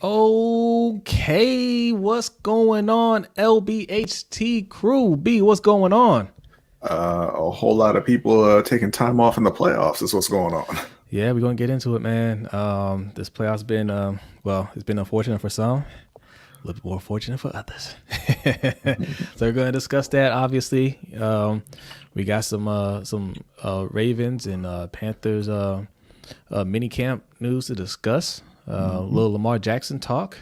Okay, what's going on, LBHT crew? B, what's going on? A whole lot of people taking time off in the playoffs is what's going on. Yeah, we're gonna get into it, man. This playoff's been it's been unfortunate for some, a little bit more fortunate for others. So we're gonna discuss that. Obviously, we got some Ravens and Panthers minicamp news to discuss. A little Lamar Jackson talk.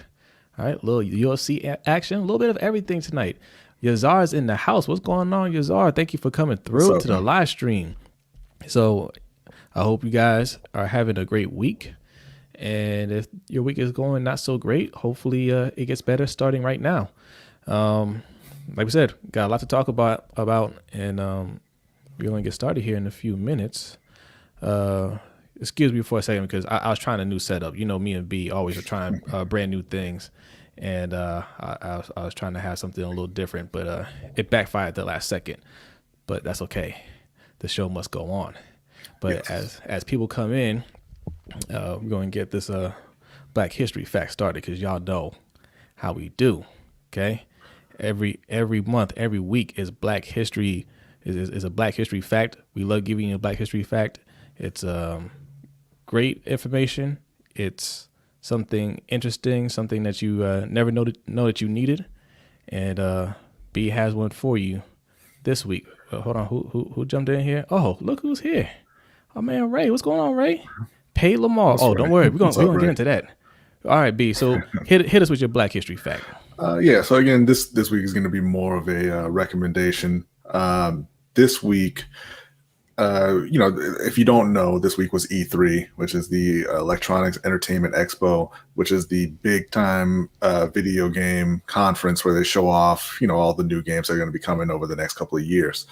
All right, a little UFC action, a little bit of everything tonight. Yazar's in the house. What's going on, Yazar? Thank you for coming What's through up, to the man? live stream. So I hope you guys are having a great week. And if your week is going not so great, hopefully it gets better starting right now. Like we said, got a lot to talk about, and we're going to get started here in a few minutes. Excuse me for a second because I was trying a new setup. You know, me and B always are trying brand new things, and I was trying to have something a little different, but it backfired at the last second. But that's okay. The show must go on. But Yes. as people come in, we're going to get this Black History fact started because y'all know how we do. Okay, every month, every week is Black History is a Black History fact. We love giving you a Black History fact. It's great information. It's something interesting, something that you never know that you needed, and B has one for you this week. Hold on, who jumped in here? Oh, look who's here! Oh man, Ray, what's going on, Ray? Pay Lamar. That's Oh, right. don't worry, we're gonna What's we're up, gonna get Ray? into that. All right, B. So hit us with your Black History fact. Yeah. So again, this week is going to be more of a recommendation. This week, if you don't know, this week was E3, which is the Electronics Entertainment Expo, which is the big time video game conference where they show off, all the new games that are going to be coming over the next couple of years.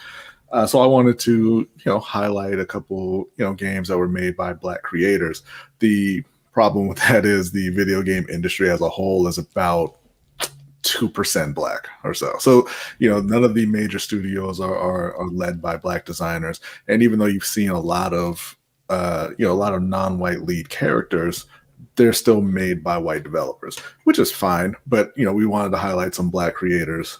So I wanted to, highlight a couple, games that were made by Black creators. The problem with that is the video game industry as a whole is about 2% Black or so. So, none of the major studios are led by Black designers. And even though you've seen a lot of, a lot of non-white lead characters, they're still made by white developers, which is fine. But, we wanted to highlight some Black creators,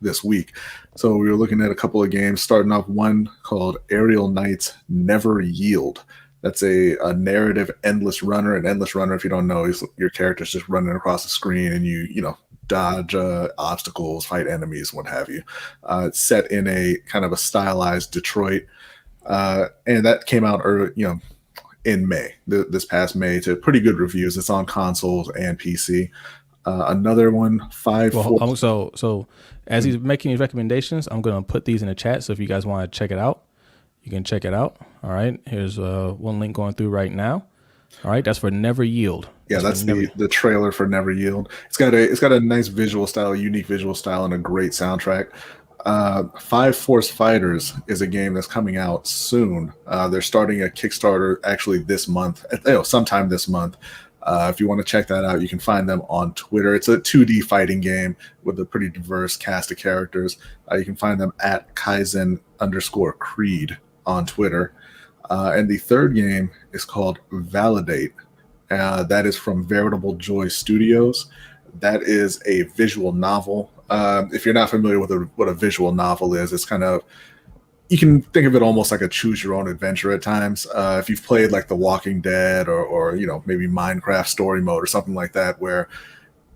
this week. So we were looking at a couple of games, starting off one called Aerial Knights Never Yield. That's a narrative endless runner. An endless runner, if you don't know, is your character's just running across the screen and you dodge obstacles, fight enemies, what have you. It's set in a kind of a stylized Detroit, and that came out early, in May, this past May, to pretty good reviews. It's on consoles and PC. Another one, five Well, four. so as he's making these recommendations, I'm gonna put these in the chat. So if you guys want to check it out, you can check it out. All right, here's one link going through right now. All right, that's for Never Yield. Yeah, that's the trailer for Never Yield. It's got a nice visual style, a unique visual style, and a great soundtrack. Five Force Fighters is a game that's coming out soon. They're starting a Kickstarter actually this month, sometime this month. If you want to check that out, you can find them on Twitter. It's a 2D fighting game with a pretty diverse cast of characters. You can find them at Kaizen_Creed on Twitter. And the third game is called Validate. That is from Veritable Joy Studios. That is a visual novel. If you're not familiar with what a visual novel is, it's kind of, you can think of it almost like a choose your own adventure at times. If you've played like The Walking Dead or maybe Minecraft story mode or something like that, where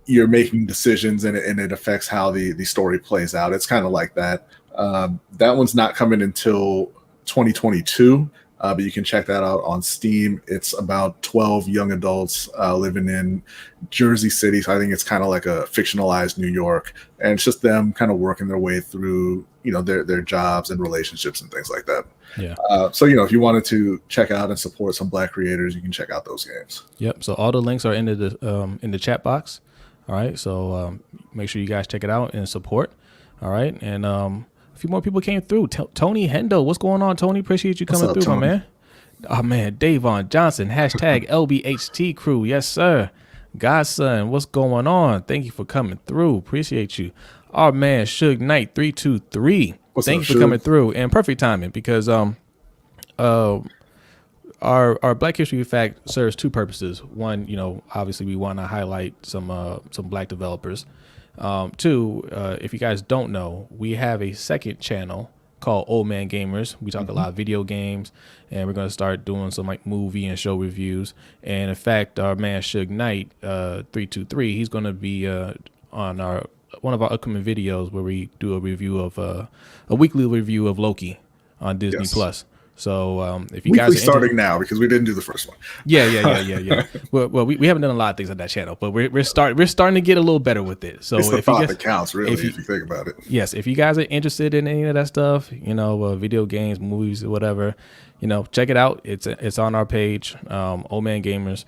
you're making decisions and it affects how the story plays out. It's kind of like that. That one's not coming until 2022. But you can check that out on Steam. It's about 12 young adults living in Jersey City. So I think it's kind of like a fictionalized New York. And it's just them kind of working their way through, their jobs and relationships and things like that. Yeah. So, if you wanted to check out and support some Black creators, you can check out those games. Yep. So all the links are in the chat box. All right. So make sure you guys check it out and support. All right. And a few more people came through. Tony Hendo, what's going on, Tony? Appreciate you coming What's up, through, Tony? my man. Oh man, Davon Johnson, hashtag LBHT crew. Yes, sir. Godson, what's going on? Thank you for coming through. Appreciate you. Our man, Suge Knight 323. What's Thank up, you for Suge? coming through. And perfect timing because our Black History Fact serves two purposes. One, obviously we want to highlight some Black developers. Two, if you guys don't know, we have a second channel called Old Man Gamers. We talk a lot of video games, and we're going to start doing some like movie and show reviews. And in fact, our man Suge Knight 323, he's going to be on one of our upcoming videos where we do a review of a weekly review of Loki on Disney Plus. So if you Weekly guys are starting now, because we didn't do the first one. Yeah. Well, we haven't done a lot of things on that channel, but we're starting to get a little better with it. So it's the if thought you guys, that counts, really, if you think about it. Yes, if you guys are interested in any of that stuff, video games, movies, or whatever, check it out. It's on our page, Old Man Gamers.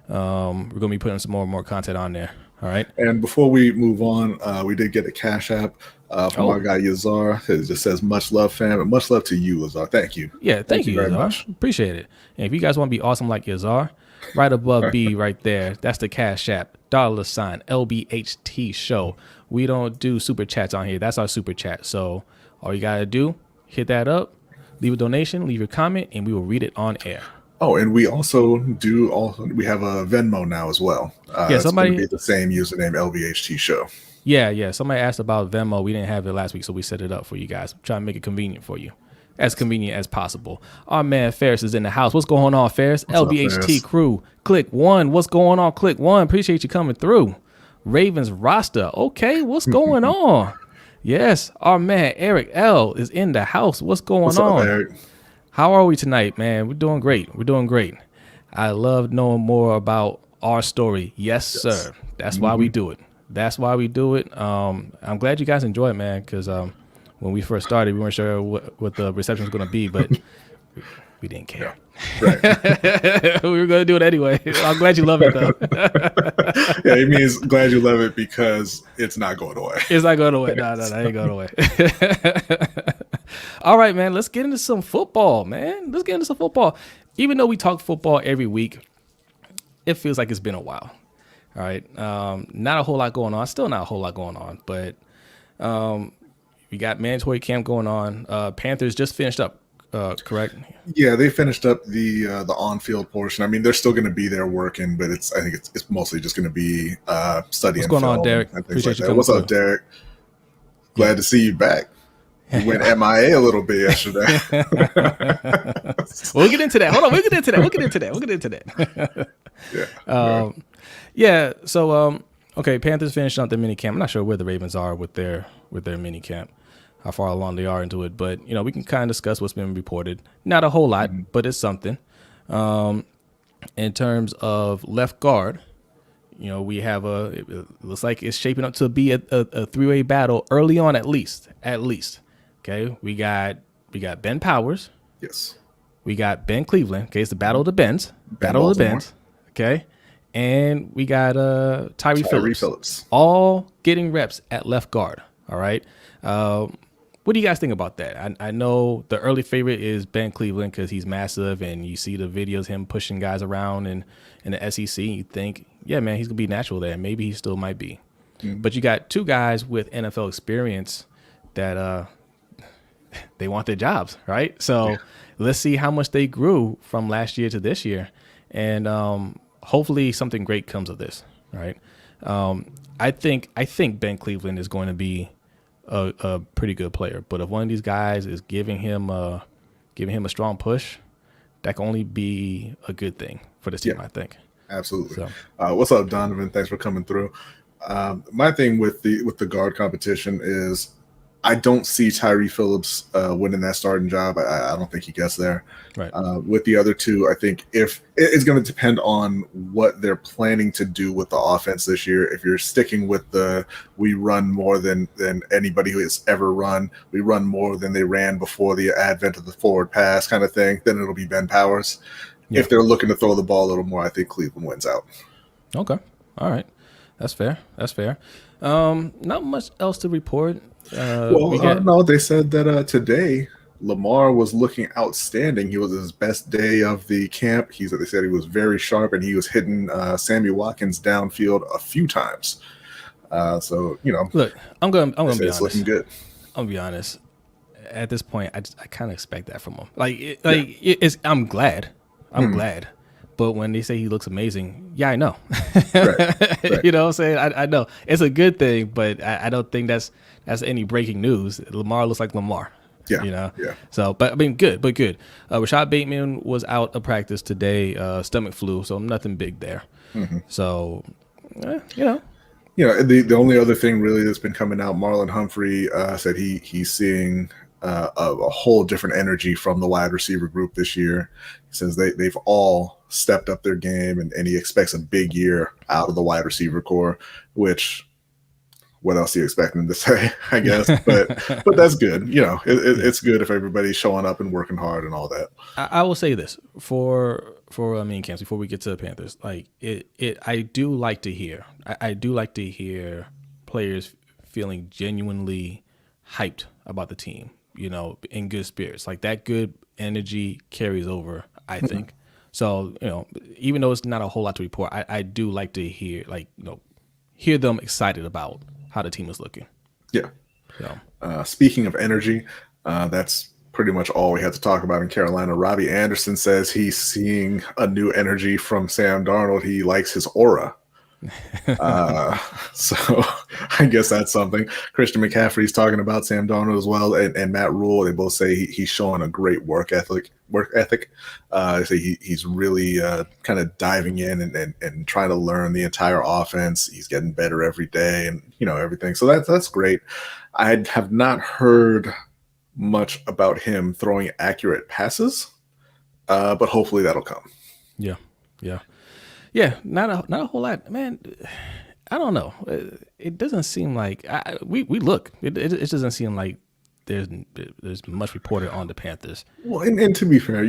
We're gonna be putting some more content on there. All right. And before we move on, we did get a Cash App from our guy Yazar. It just says much love, fam, and much love to you, Yazar. Thank you. Yeah, thank you very Yazar. much. Appreciate it. And if you guys want to be awesome like Yazar, right above B right there, that's the Cash App, $ LBHT Show. We don't do super chats on here. That's our super chat. So all you gotta do, hit that up, leave a donation, leave your comment, and we will read it on air. Oh, and we also we have a Venmo now as well. Somebody it's gonna be the same username, LBHT Show. Yeah. Somebody asked about Venmo. We didn't have it last week, so we set it up for you guys. Trying to make it convenient for you, as convenient as possible. Our man Ferris is in the house. What's going on, Ferris? What's LBHT up, Ferris? crew, click one. What's going on? Click one. Appreciate you coming through. Ravens roster. Okay, what's going on? Yes, our man Eric L is in the house. What's going on? Up, Eric? How are we tonight, man? We're doing great. I love knowing more about our story. Yes, sir. That's why we do it. I'm glad you guys enjoy it, man, because when we first started, we weren't sure what the reception was going to be, but we didn't care. Right. We were going to do it anyway. I'm glad you love it, though. Yeah, it means glad you love it because it's not going away. It's not going away. No, it ain't going away. All right, man, let's get into some football, man. Even though we talk football every week, it feels like it's been a while. All right. Not a whole lot going on. Still not a whole lot going on, but we got mandatory camp going on. Panthers just finished up, correct? Yeah, they finished up the on-field portion. I mean, they're still going to be there working, but I think it's mostly just going to be studying. What's going on, Derek? Appreciate you coming. What's up, Derek? Glad to see you back. You went MIA a little bit yesterday. We'll get into that. Hold on, we'll get into that. Yeah. So okay, Panthers finished up their minicamp. I'm not sure where the Ravens are with their minicamp, how far along they are into it, but we can kind of discuss what's been reported. Not a whole lot, but it's something. In terms of left guard, we have it looks like it's shaping up to be a three-way battle early on, at least. Okay, we got Ben Powers. Yes. We got Ben Cleveland. Okay, it's the battle of the Bens. Battle of the Bens. Okay, and we got Tyree Phillips. All getting reps at left guard. All right. What do you guys think about that? I know the early favorite is Ben Cleveland because he's massive, and you see the videos him pushing guys around in the SEC. You think, yeah, man, he's gonna be natural there. Maybe he still might be. But you got two guys with NFL experience that they want their jobs, right? So let's see how much they grew from last year to this year, and hopefully something great comes of this, right? I think Ben Cleveland is going to be a pretty good player, but if one of these guys is giving him a strong push, that can only be a good thing for this team, I think. Absolutely. So. What's up, Donovan? Thanks for coming through. My thing with the guard competition is I don't see Tyree Phillips winning that starting job. I don't think he gets there. Right. With the other two, I think if it's going to depend on what they're planning to do with the offense this year. If you're sticking with we run more than anybody who has ever run, we run more than they ran before the advent of the forward pass kind of thing, then it'll be Ben Powers. Yeah. If they're looking to throw the ball a little more, I think Cleveland wins out. Okay. All right. That's fair. Not much else to report. No, they said that today Lamar was looking outstanding. He was his best day of the camp. They said he was very sharp, and he was hitting Sammy Watkins downfield a few times. Look, I'm gonna be honest. It's looking good. I'm gonna be honest. At this point, I kind of expect that from him. I'm glad. I'm glad. But when they say he looks amazing, yeah, I know. Right. You know what I'm saying? I know. It's a good thing, but I don't think that's any breaking news. Lamar looks like Lamar. Yeah. You know? Yeah. So, but I mean, good. Rashad Bateman was out of practice today, stomach flu, so nothing big there. So, you know. The only other thing really that's been coming out, Marlon Humphrey said he's seeing a whole different energy from the wide receiver group this year. He says they've all stepped up their game, and he expects a big year out of the wide receiver core, which what else do you expect them to say, I guess? But that's good. It's good if everybody's showing up and working hard and all that. I will say this for Minicamps before we get to the Panthers. Like I do like to hear. I do like to hear players feeling genuinely hyped about the team. In good spirits. Like that good energy carries over, I think. So, even though it's not a whole lot to report, I do like to hear hear them excited about how the team is looking. Yeah. So. Speaking of energy, that's pretty much all we had to talk about in Carolina. Robbie Anderson says he's seeing a new energy from Sam Darnold. He likes his aura. So I guess that's something. Christian McCaffrey's talking about Sam Darnold as well, and Matt Rule. They both say he's showing a great work ethic. They say he's really kind of diving in and trying to learn the entire offense. He's getting better every day, and everything. So that's great. I have not heard much about him throwing accurate passes, but hopefully that'll come. Yeah, not a whole lot, man. I don't know. It doesn't seem like we look. It doesn't seem like there's much reported on the Panthers. Well, and to be fair,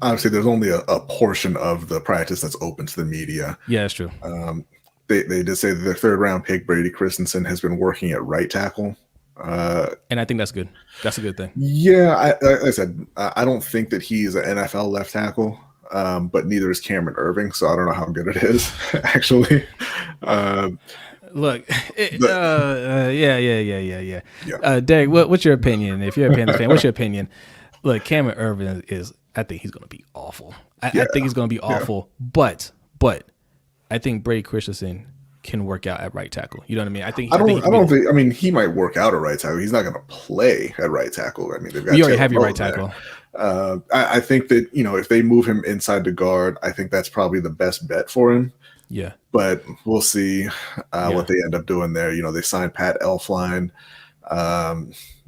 obviously there's only a portion of the practice that's open to the media. Yeah, that's true. They did say that their third round pick Brady Christensen has been working at right tackle. And I think that's good. That's a good thing. Yeah, like I said, I don't think that he's an NFL left tackle. But neither is Cameron Irving, so I don't know how good it is, actually. Look, yeah. Derek, what's your opinion? If you're a Panthers fan, what's your opinion? Look, Cameron Irving I think he's going to be awful. I think he's going to be awful, but I think Brady Christensen can work out at right tackle. You know what I mean? I mean, he might work out at right tackle. He's not going to play at right tackle. I mean, they've got you already have your right tackle. I think that, if they move him inside the guard, I think that's probably the best bet for him. Yeah. But we'll see what they end up doing there. They signed Pat Elflein.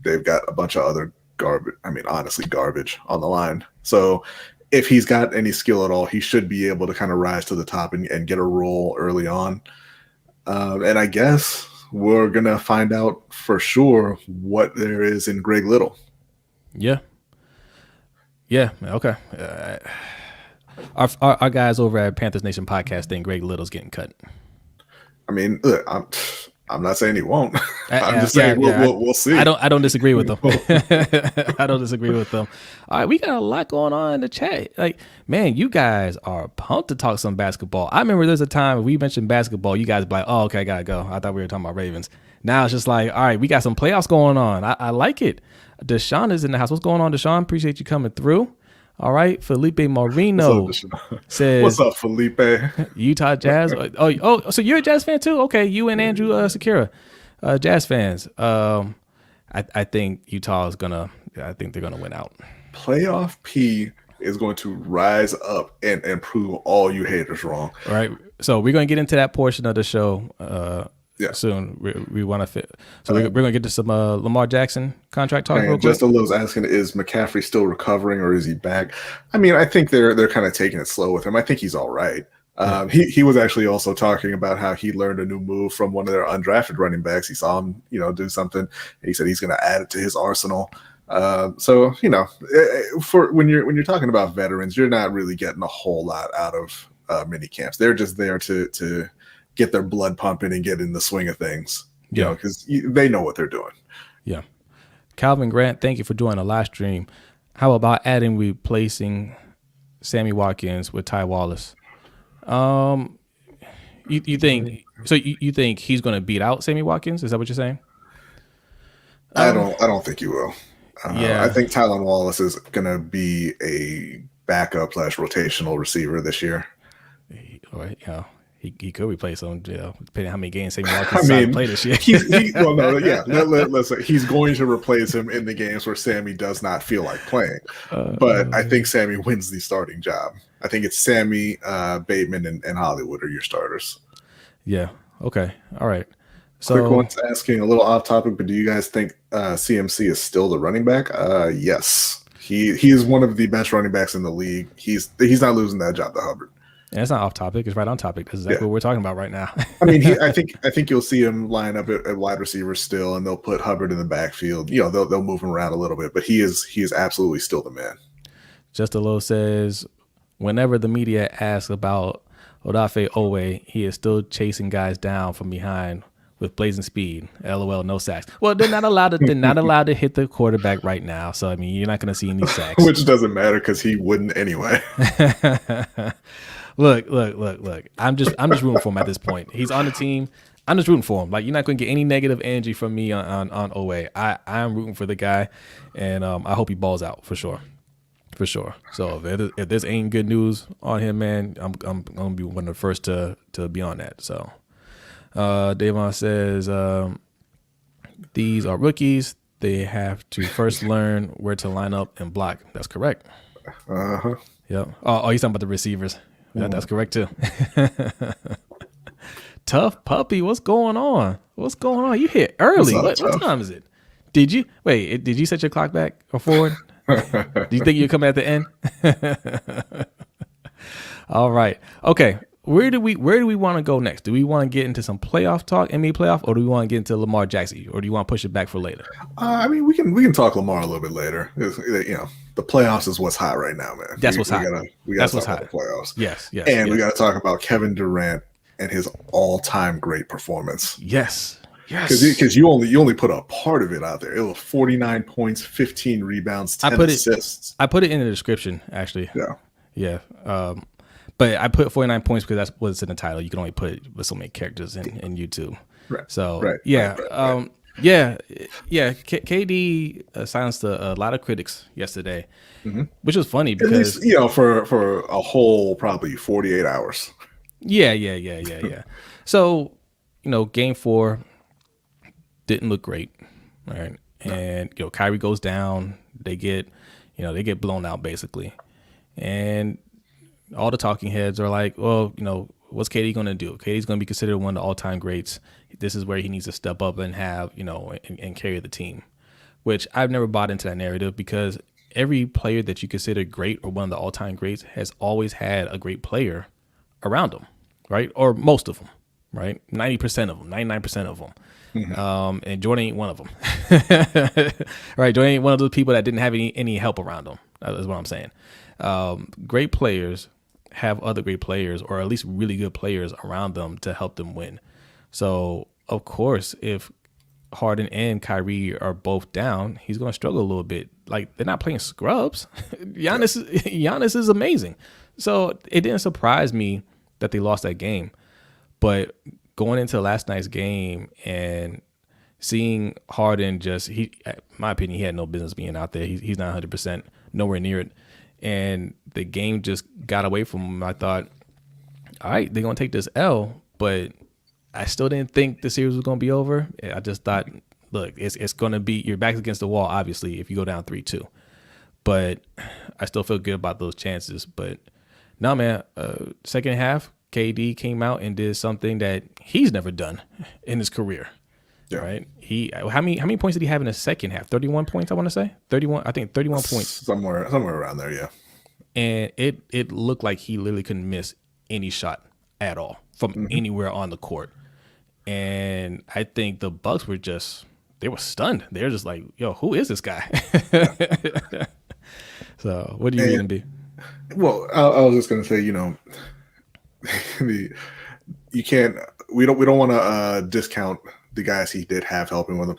They've got a bunch of other garbage. I mean, honestly, garbage on the line. So if he's got any skill at all, he should be able to kind of rise to the top and get a role early on. And I guess we're going to find out for sure what there is in Greg Little. Yeah. Yeah. Okay. Our guys over at Panthers Nation podcast think Greg Little's getting cut. I mean, look, I'm not saying he won't. I'm just saying we'll see. I don't disagree with them. I don't disagree with them. All right, we got a lot going on in the chat. Like, man, you guys are pumped to talk some basketball. I remember there's a time we mentioned basketball, you guys be like, oh, okay, I gotta go. I thought we were talking about Ravens. Now it's just like, all right, we got some playoffs going on. I like it. Deshaun is in the house. What's going on, Deshaun? Appreciate you coming through. All right, Felipe Marino says, "What's up, Felipe? Utah Jazz. Oh, so you're a Jazz fan too? Okay, you and Andrew Sakura, Jazz fans. I think Utah is gonna. I think they're gonna win out. Playoff P is going to rise up and prove all you haters wrong. All right. So we're gonna get into that portion of the show. Soon we want to fit. So we're going to get to some Lamar Jackson contract talk. Real quick. Just a little asking, is McCaffrey still recovering or is he back? I mean, I think they're kind of taking it slow with him. I think he's all right. He was actually also talking about how he learned a new move from one of their undrafted running backs. He saw him, do something. He said he's going to add it to his arsenal. So for when you're talking about veterans, you're not really getting a whole lot out of minicamps. They're just there to get their blood pumping and get in the swing of things, because they know what they're doing. Yeah. Calvin Grant, thank you for doing a live stream. How about replacing Sammy Watkins with Ty Wallace? You think so? You think he's going to beat out Sammy Watkins? Is that what you're saying? I don't think he will. I think Tylan Wallace is going to be backup / rotational receiver this year. He could replace him, depending on how many games Sammy Watkins I decided to mean, play this year. Let's say he's going to replace him in the games where Sammy does not feel like playing. But I think Sammy wins the starting job. I think it's Sammy, Bateman, and Hollywood are your starters. Yeah. Okay. All right. So, quick one's asking a little off topic, but do you guys think CMC is still the running back? Yes. He is one of the best running backs in the league. He's not losing that job to Hubbard. And it's not off topic; it's right on topic. This is exactly what we're talking about right now. I mean, I think you'll see him line up at wide receiver still, and they'll put Hubbard in the backfield. They'll move him around a little bit, but he is absolutely still the man. Just a Low says, whenever the media asks about Odafe Owe, he is still chasing guys down from behind with blazing speed. LOL, no sacks. Well, they're not allowed to hit the quarterback right now. So I mean, you're not going to see any sacks. Which doesn't matter because he wouldn't anyway. Look. I'm just rooting for him at this point. He's on the team. I'm just rooting for him. Like, you're not going to get any negative energy from me on Owe. I'm rooting for the guy, and I hope he balls out for sure. For sure. So if there's any good news on him, man, I'm gonna be one of the first to be on that. So Davon says these are rookies. They have to first learn where to line up and block. That's correct. Uh-huh. Yep. Oh, he's talking about the receivers. Yeah, that's correct too. Tough puppy, what's going on? You hit early. What time is it? Did you set your clock back or forward? Do you think you're coming at the end? All right. Okay. Where do we want to go next? Do we want to get into some playoff talk, NBA playoff, or do we want to get into Lamar Jackson, or do you want to push it back for later? I mean, we can talk Lamar a little bit later. The playoffs is what's hot right now, man. That's what's hot. We gotta talk about the playoffs. Yes. And we got to talk about Kevin Durant and his all-time great performance. Yes. Because you only put a part of it out there. It was 49 points, 15 rebounds, 10 assists. I put it in the description, actually. Yeah. But I put 49 points because that's what's in the title. You can only put it with so many characters in YouTube. Right. So right. KD silenced a lot of critics yesterday, which was funny because at least, for a whole probably 48 hours. Yeah. So Game 4 didn't look great, right? And Kyrie goes down. They get blown out basically, and all the talking heads are like, well, what's KD going to do? KD's going to be considered one of the all-time greats. This is where he needs to step up and have, and carry the team, which I've never bought into that narrative because every player that you consider great or one of the all-time greats has always had a great player around them, right? Or most of them, right? 90% of them, 99% of them. Mm-hmm. And Jordan ain't one of them, right? Jordan ain't one of those people that didn't have any help around him. That's what I'm saying. Great players have other great players, or at least really good players around them to help them win. So, of course, if Harden and Kyrie are both down, he's going to struggle a little bit. Like, they're not playing scrubs. Giannis is amazing. So it didn't surprise me that they lost that game. But going into last night's game and seeing Harden in my opinion, he had no business being out there. He's not 100%, nowhere near it. And the game just got away from him. I thought, all right, they're going to take this L, but I still didn't think the series was going to be over. I just thought, look, it's going to be, your back's against the wall, obviously, if you go down 3-2. But I still feel good about those chances. But no, man, second half, KD came out and did something that he's never done in his career. Yeah. Right. How many points did he have in the second half? 31 points, I want to say. 31 points. Somewhere around there, yeah. And it looked like he literally couldn't miss any shot at all from anywhere on the court. And I think the Bucks they were stunned. They were just like, yo, who is this guy? So what do you mean, B? Well, I was just gonna say, you can't. We don't want to discount the guys he did have helping him.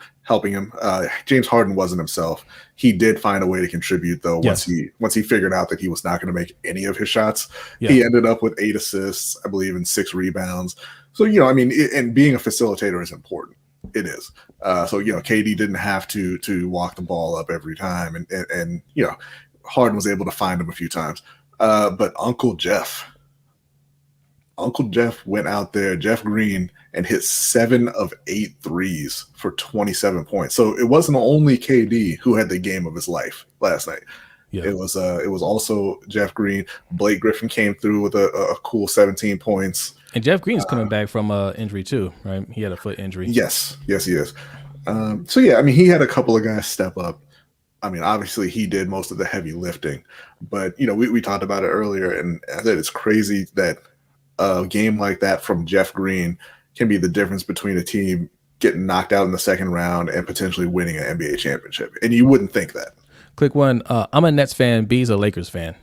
James Harden wasn't himself. He did find a way to contribute though. Yes. Once he figured out that he was not going to make any of his shots, he ended up with 8 assists, I believe, and 6 rebounds. So and being a facilitator is important. It is. So KD didn't have to walk the ball up every time, and Harden was able to find him a few times. But Uncle Jeff went out there, Jeff Green, and hit 7 of 8 threes for 27 points. So it wasn't only KD who had the game of his life last night. Yeah. It was also Jeff Green. Blake Griffin came through with a cool 17 points. And Jeff Green's coming back from injury too, right? He had a foot injury. Yes, he is. So yeah, I mean, he had a couple of guys step up. I mean, obviously he did most of the heavy lifting, but we talked about it earlier, and I said it's crazy that a game like that from Jeff Green can be the difference between a team getting knocked out in the second round and potentially winning an NBA championship. And you wouldn't think that. Click one. I'm a Nets fan. B's a Lakers fan.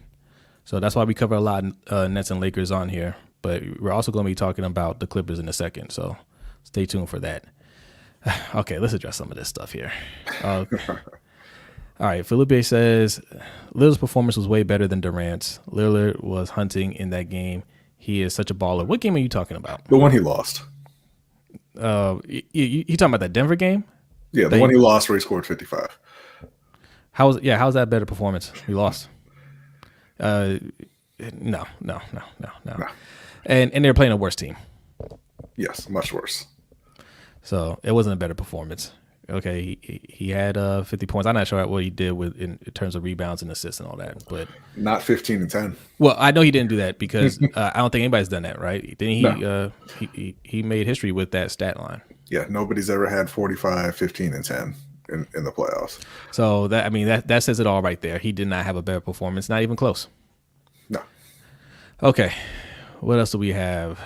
So that's why we cover a lot of Nets and Lakers on here. But we're also going to be talking about the Clippers in a second. So stay tuned for that. Okay, let's address some of this stuff here. All right, Felipe says, Lillard's performance was way better than Durant's. Lillard was hunting in that game. He is such a baller. What game are you talking about? The one he lost. You talking about that Denver game? Yeah, the one he lost where he scored 55. How's that better performance? We lost. No. And they're playing a worse team. Yes, much worse. So it wasn't a better performance. Okay, he had 50 points. I'm not sure what he did in terms of rebounds and assists and all that, but not 15 and 10. Well, I know he didn't do that because I don't think anybody's done that, right? Didn't he? No. He made history with that stat line. Yeah, nobody's ever had 45, 15, and 10 in the playoffs. So that says it all right there. He did not have a better performance, not even close. No. Okay, what else do we have?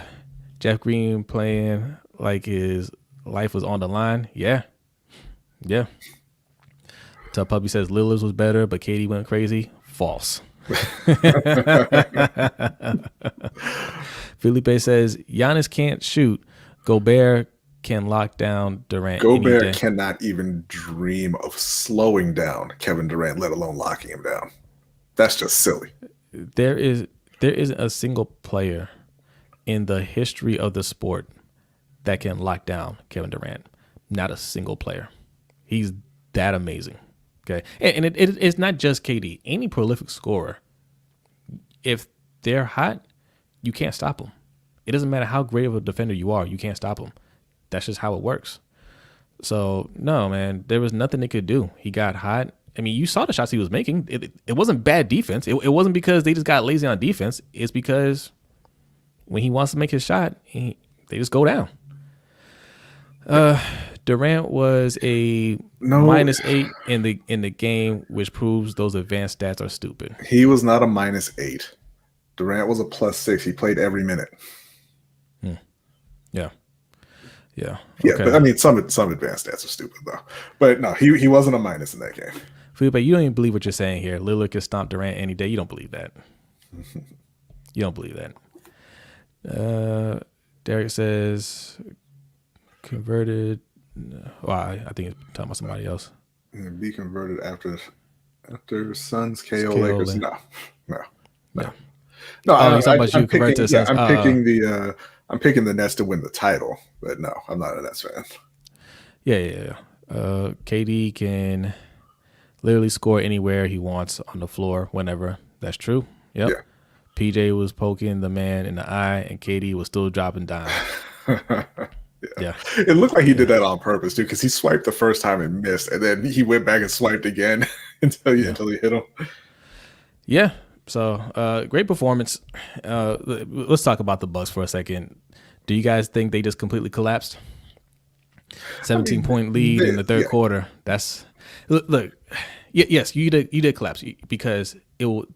Jeff Green playing like his life was on the line. Yeah. Tub Puppy says Lillard's was better, but KD went crazy. False. Felipe says Giannis can't shoot. Gobert can lock down Durant. Gobert cannot even dream of slowing down Kevin Durant, let alone locking him down. That's just silly. There isn't a single player in the history of the sport that can lock down Kevin Durant. Not a single player. He's that amazing. Okay. And it's not just KD. Any prolific scorer, if they're hot, you can't stop them. It doesn't matter how great of a defender you are. You can't stop them. That's just how it works. So, no, man, there was nothing they could do. He got hot. I mean, you saw the shots he was making. It wasn't bad defense. It wasn't because they just got lazy on defense. It's because when he wants to make his shot, they just go down. Durant was a -8 in the game, which proves those advanced stats are stupid. He was not a -8. Durant was a +6. He played every minute. Yeah. Yeah, okay. But I mean, some advanced stats are stupid though. But no, he wasn't a minus in that game. Felipe, you don't even believe what you're saying here. Lillard could stomp Durant any day. You don't believe that. You don't believe that. Derek says converted. Well, I think it's talking about somebody else. Be converted after Suns KO Lakers. No. I'm picking the Nets to win the title, but no, I'm not a Nets fan. Yeah. KD can literally score anywhere he wants on the floor, whenever. That's true. Yep. Yeah. PJ was poking the man in the eye, and KD was still dropping dimes. Yeah. It looked like he did that on purpose, too, because he swiped the first time and missed, and then he went back and swiped again until he hit him. Yeah. So, great performance. Let's talk about the Bucks for a second. Do you guys think they just completely collapsed? 17-point lead in the third quarter. That's look. Yes, you did collapse because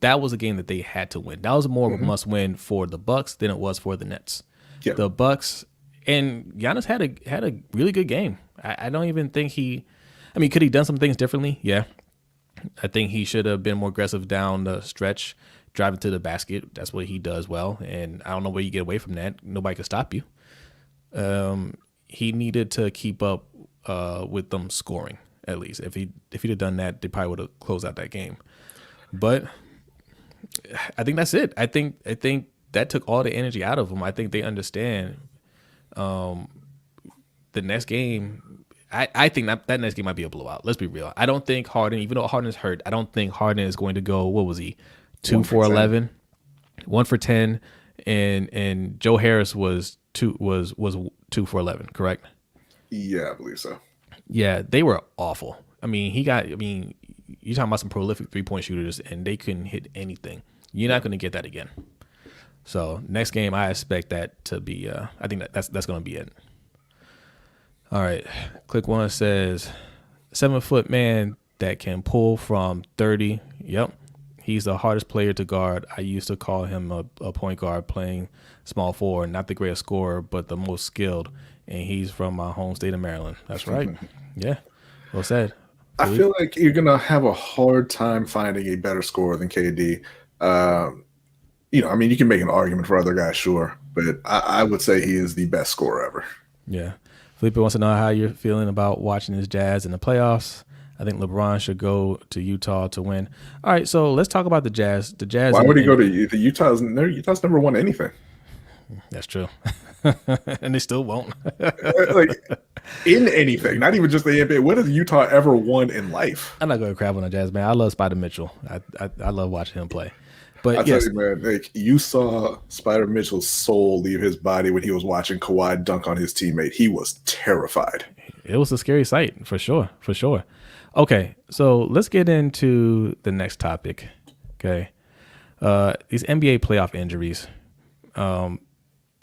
that was a game that they had to win. That was more of a must-win for the Bucks than it was for the Nets. Yeah. The Bucks and Giannis had a really good game. I don't even think could he done some things differently? Yeah. I think he should have been more aggressive down the stretch, driving to the basket. That's what he does well, and I don't know where you get away from that. Nobody can stop you. He needed to keep up with them scoring, at least. If he'd have done that, they probably would have closed out that game. But I think that's it. I think that took all the energy out of them. I think they understand the next game. I think that next game might be a blowout. Let's be real. I don't think Harden, even though Harden's hurt, I don't think Harden is going to go, what was he, 2 for 11? 1 for 10, and Joe Harris was 2 for 11, correct? Yeah, I believe so. Yeah, they were awful. I mean, you're talking about some prolific 3-point shooters, and they couldn't hit anything. You're not going to get that again. So next game, I expect that to be. I think that's going to be it. All right, Click One says 7-foot man that can pull from 30. Yep, he's the hardest player to guard. I used to call him a point guard playing small forward, not the greatest scorer, but the most skilled. And he's from my home state of Maryland. That's right. Yeah, well said. I feel like you're gonna have a hard time finding a better scorer than KD. I mean, you can make an argument for other guys, sure, but I would say he is the best scorer ever. Yeah. Felipe wants to know how you're feeling about watching his Jazz in the playoffs. I think LeBron should go to Utah to win. All right, so let's talk about the Jazz. The Jazz. Why would he go to Utah's never won anything. That's true. And they still won't. Like in anything, not even just the NBA. What has Utah ever won in life? I'm not going to crap on the Jazz, man. I love Spider Mitchell. I love watching him play. But I tell you, man, like you saw Spider Mitchell's soul leave his body when he was watching Kawhi dunk on his teammate. He was terrified. It was a scary sight, for sure. Okay, so let's get into the next topic. Okay, these NBA playoff injuries.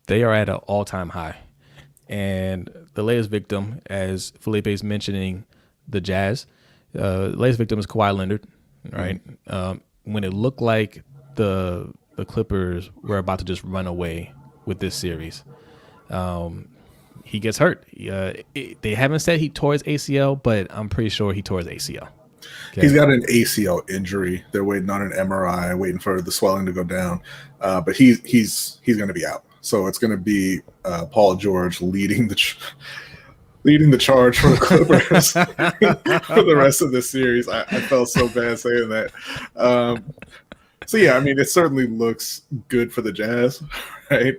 They are at an all-time high. And the latest victim, as Felipe is mentioning, the Jazz, the latest victim is Kawhi Leonard, right? When it looked like the Clippers were about to just run away with this series, he gets hurt. They haven't said he tore his ACL, but I'm pretty sure he tore his ACL. Okay. He's got an ACL injury. They're waiting on an MRI, waiting for the swelling to go down. But he's going to be out. So it's going to be Paul George leading the charge for the Clippers for the rest of the series. I felt so bad saying that. So yeah, I mean, it certainly looks good for the Jazz, right?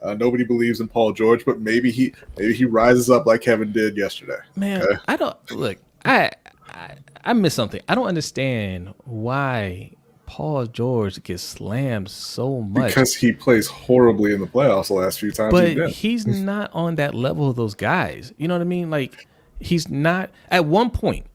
Nobody believes in Paul George, but maybe he rises up like Kevin did yesterday. Man, okay? I don't look. I missed something. I don't understand why Paul George gets slammed so much. Because he plays horribly in the playoffs the last few times. But he's not on that level of those guys. You know what I mean? Like, he's not. At one point,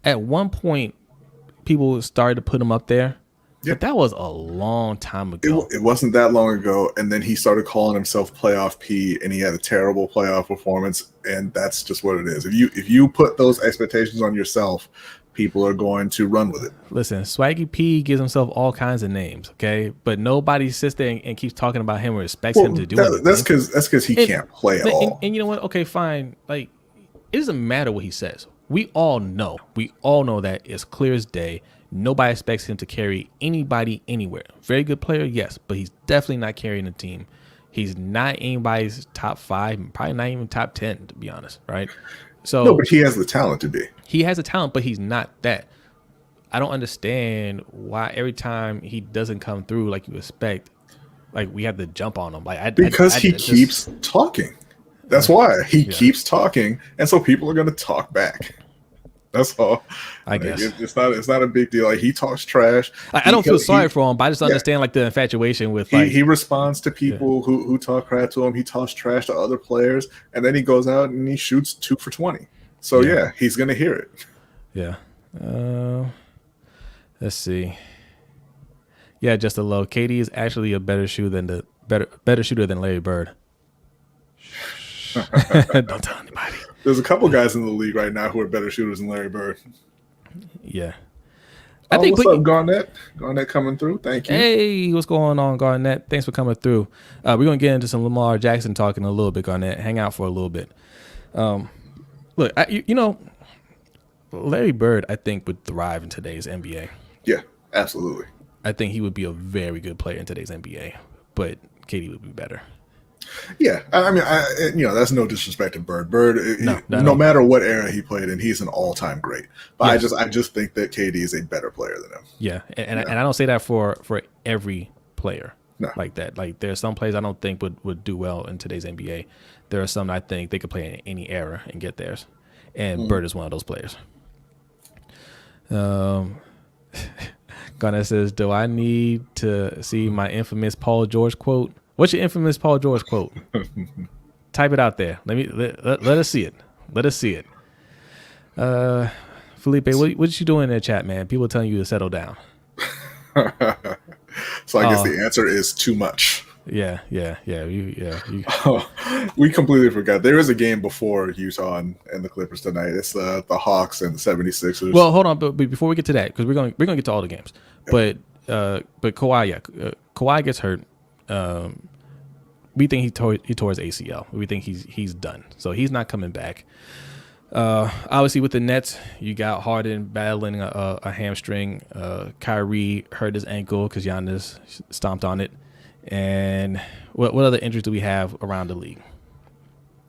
people started to put him up there. Yeah. But that was a long time ago. It wasn't that long ago, and then he started calling himself Playoff P, and he had a terrible playoff performance, and that's just what it is. If you put those expectations on yourself, people are going to run with it. Listen, Swaggy P gives himself all kinds of names, okay? But nobody sits there and keeps talking about him or expects him to do anything. That's because he can't play at all. And you know what? Okay, fine. Like, it doesn't matter what he says. We all know that it's clear as day. Nobody expects him to carry anybody anywhere. Very good player, yes, but he's definitely not carrying a team. He's not anybody's top 5, probably not even top 10, to be honest, right? So no, but he has the talent to be. He has a talent, but he's not that. I don't understand why every time he doesn't come through like you expect, like we have to jump on him. Like because he keeps talking. That's why he keeps talking, and so people are going to talk back. That's all. I guess it's not a big deal. Like he talks trash. I don't feel sorry for him, but I just understand like the infatuation with. He responds to people who talk crap to him. He talks trash to other players, and then he goes out and he shoots 2 for 20. So yeah he's gonna hear it. Yeah. Let's see. Yeah, just a low. KD is actually a better shooter than Larry Bird. Don't tell anybody. There's a couple guys in the league right now who are better shooters than Larry Bird. Yeah. What's up, Garnett? Garnett coming through. Thank you. Hey, what's going on, Garnett? Thanks for coming through. We're going to get into some Lamar Jackson talking a little bit, Garnett. Hang out for a little bit. Look, Larry Bird, I think, would thrive in today's NBA. Yeah, absolutely. I think he would be a very good player in today's NBA, but KD would be better. Yeah, I mean, that's no disrespect to Bird. Bird, no matter what era he played in, he's an all-time great. But yes. I just think that KD is a better player than him. Yeah, and I don't say that for every player like that. Like there's some players I don't think would do well in today's NBA. There are some I think they could play in any era and get theirs. And Bird is one of those players. Gunnar says, "Do I need to see my infamous Paul George quote? What's your infamous Paul George quote? Type it out there. Let us see it. Let us see it." Felipe, what you doing in the chat, man? People telling you to settle down. So I guess the answer is too much. Yeah. We completely forgot. There is a game before Utah and the Clippers tonight. It's the Hawks and the 76ers. Well, hold on, but before we get to that, because we're going to get to all the games. But Kawhi, Kawhi gets hurt. We think he tore his ACL. We think he's done. So he's not coming back. Obviously with the Nets, you got Harden battling a hamstring. Kyrie hurt his ankle because Giannis stomped on it. And what other injuries do we have around the league?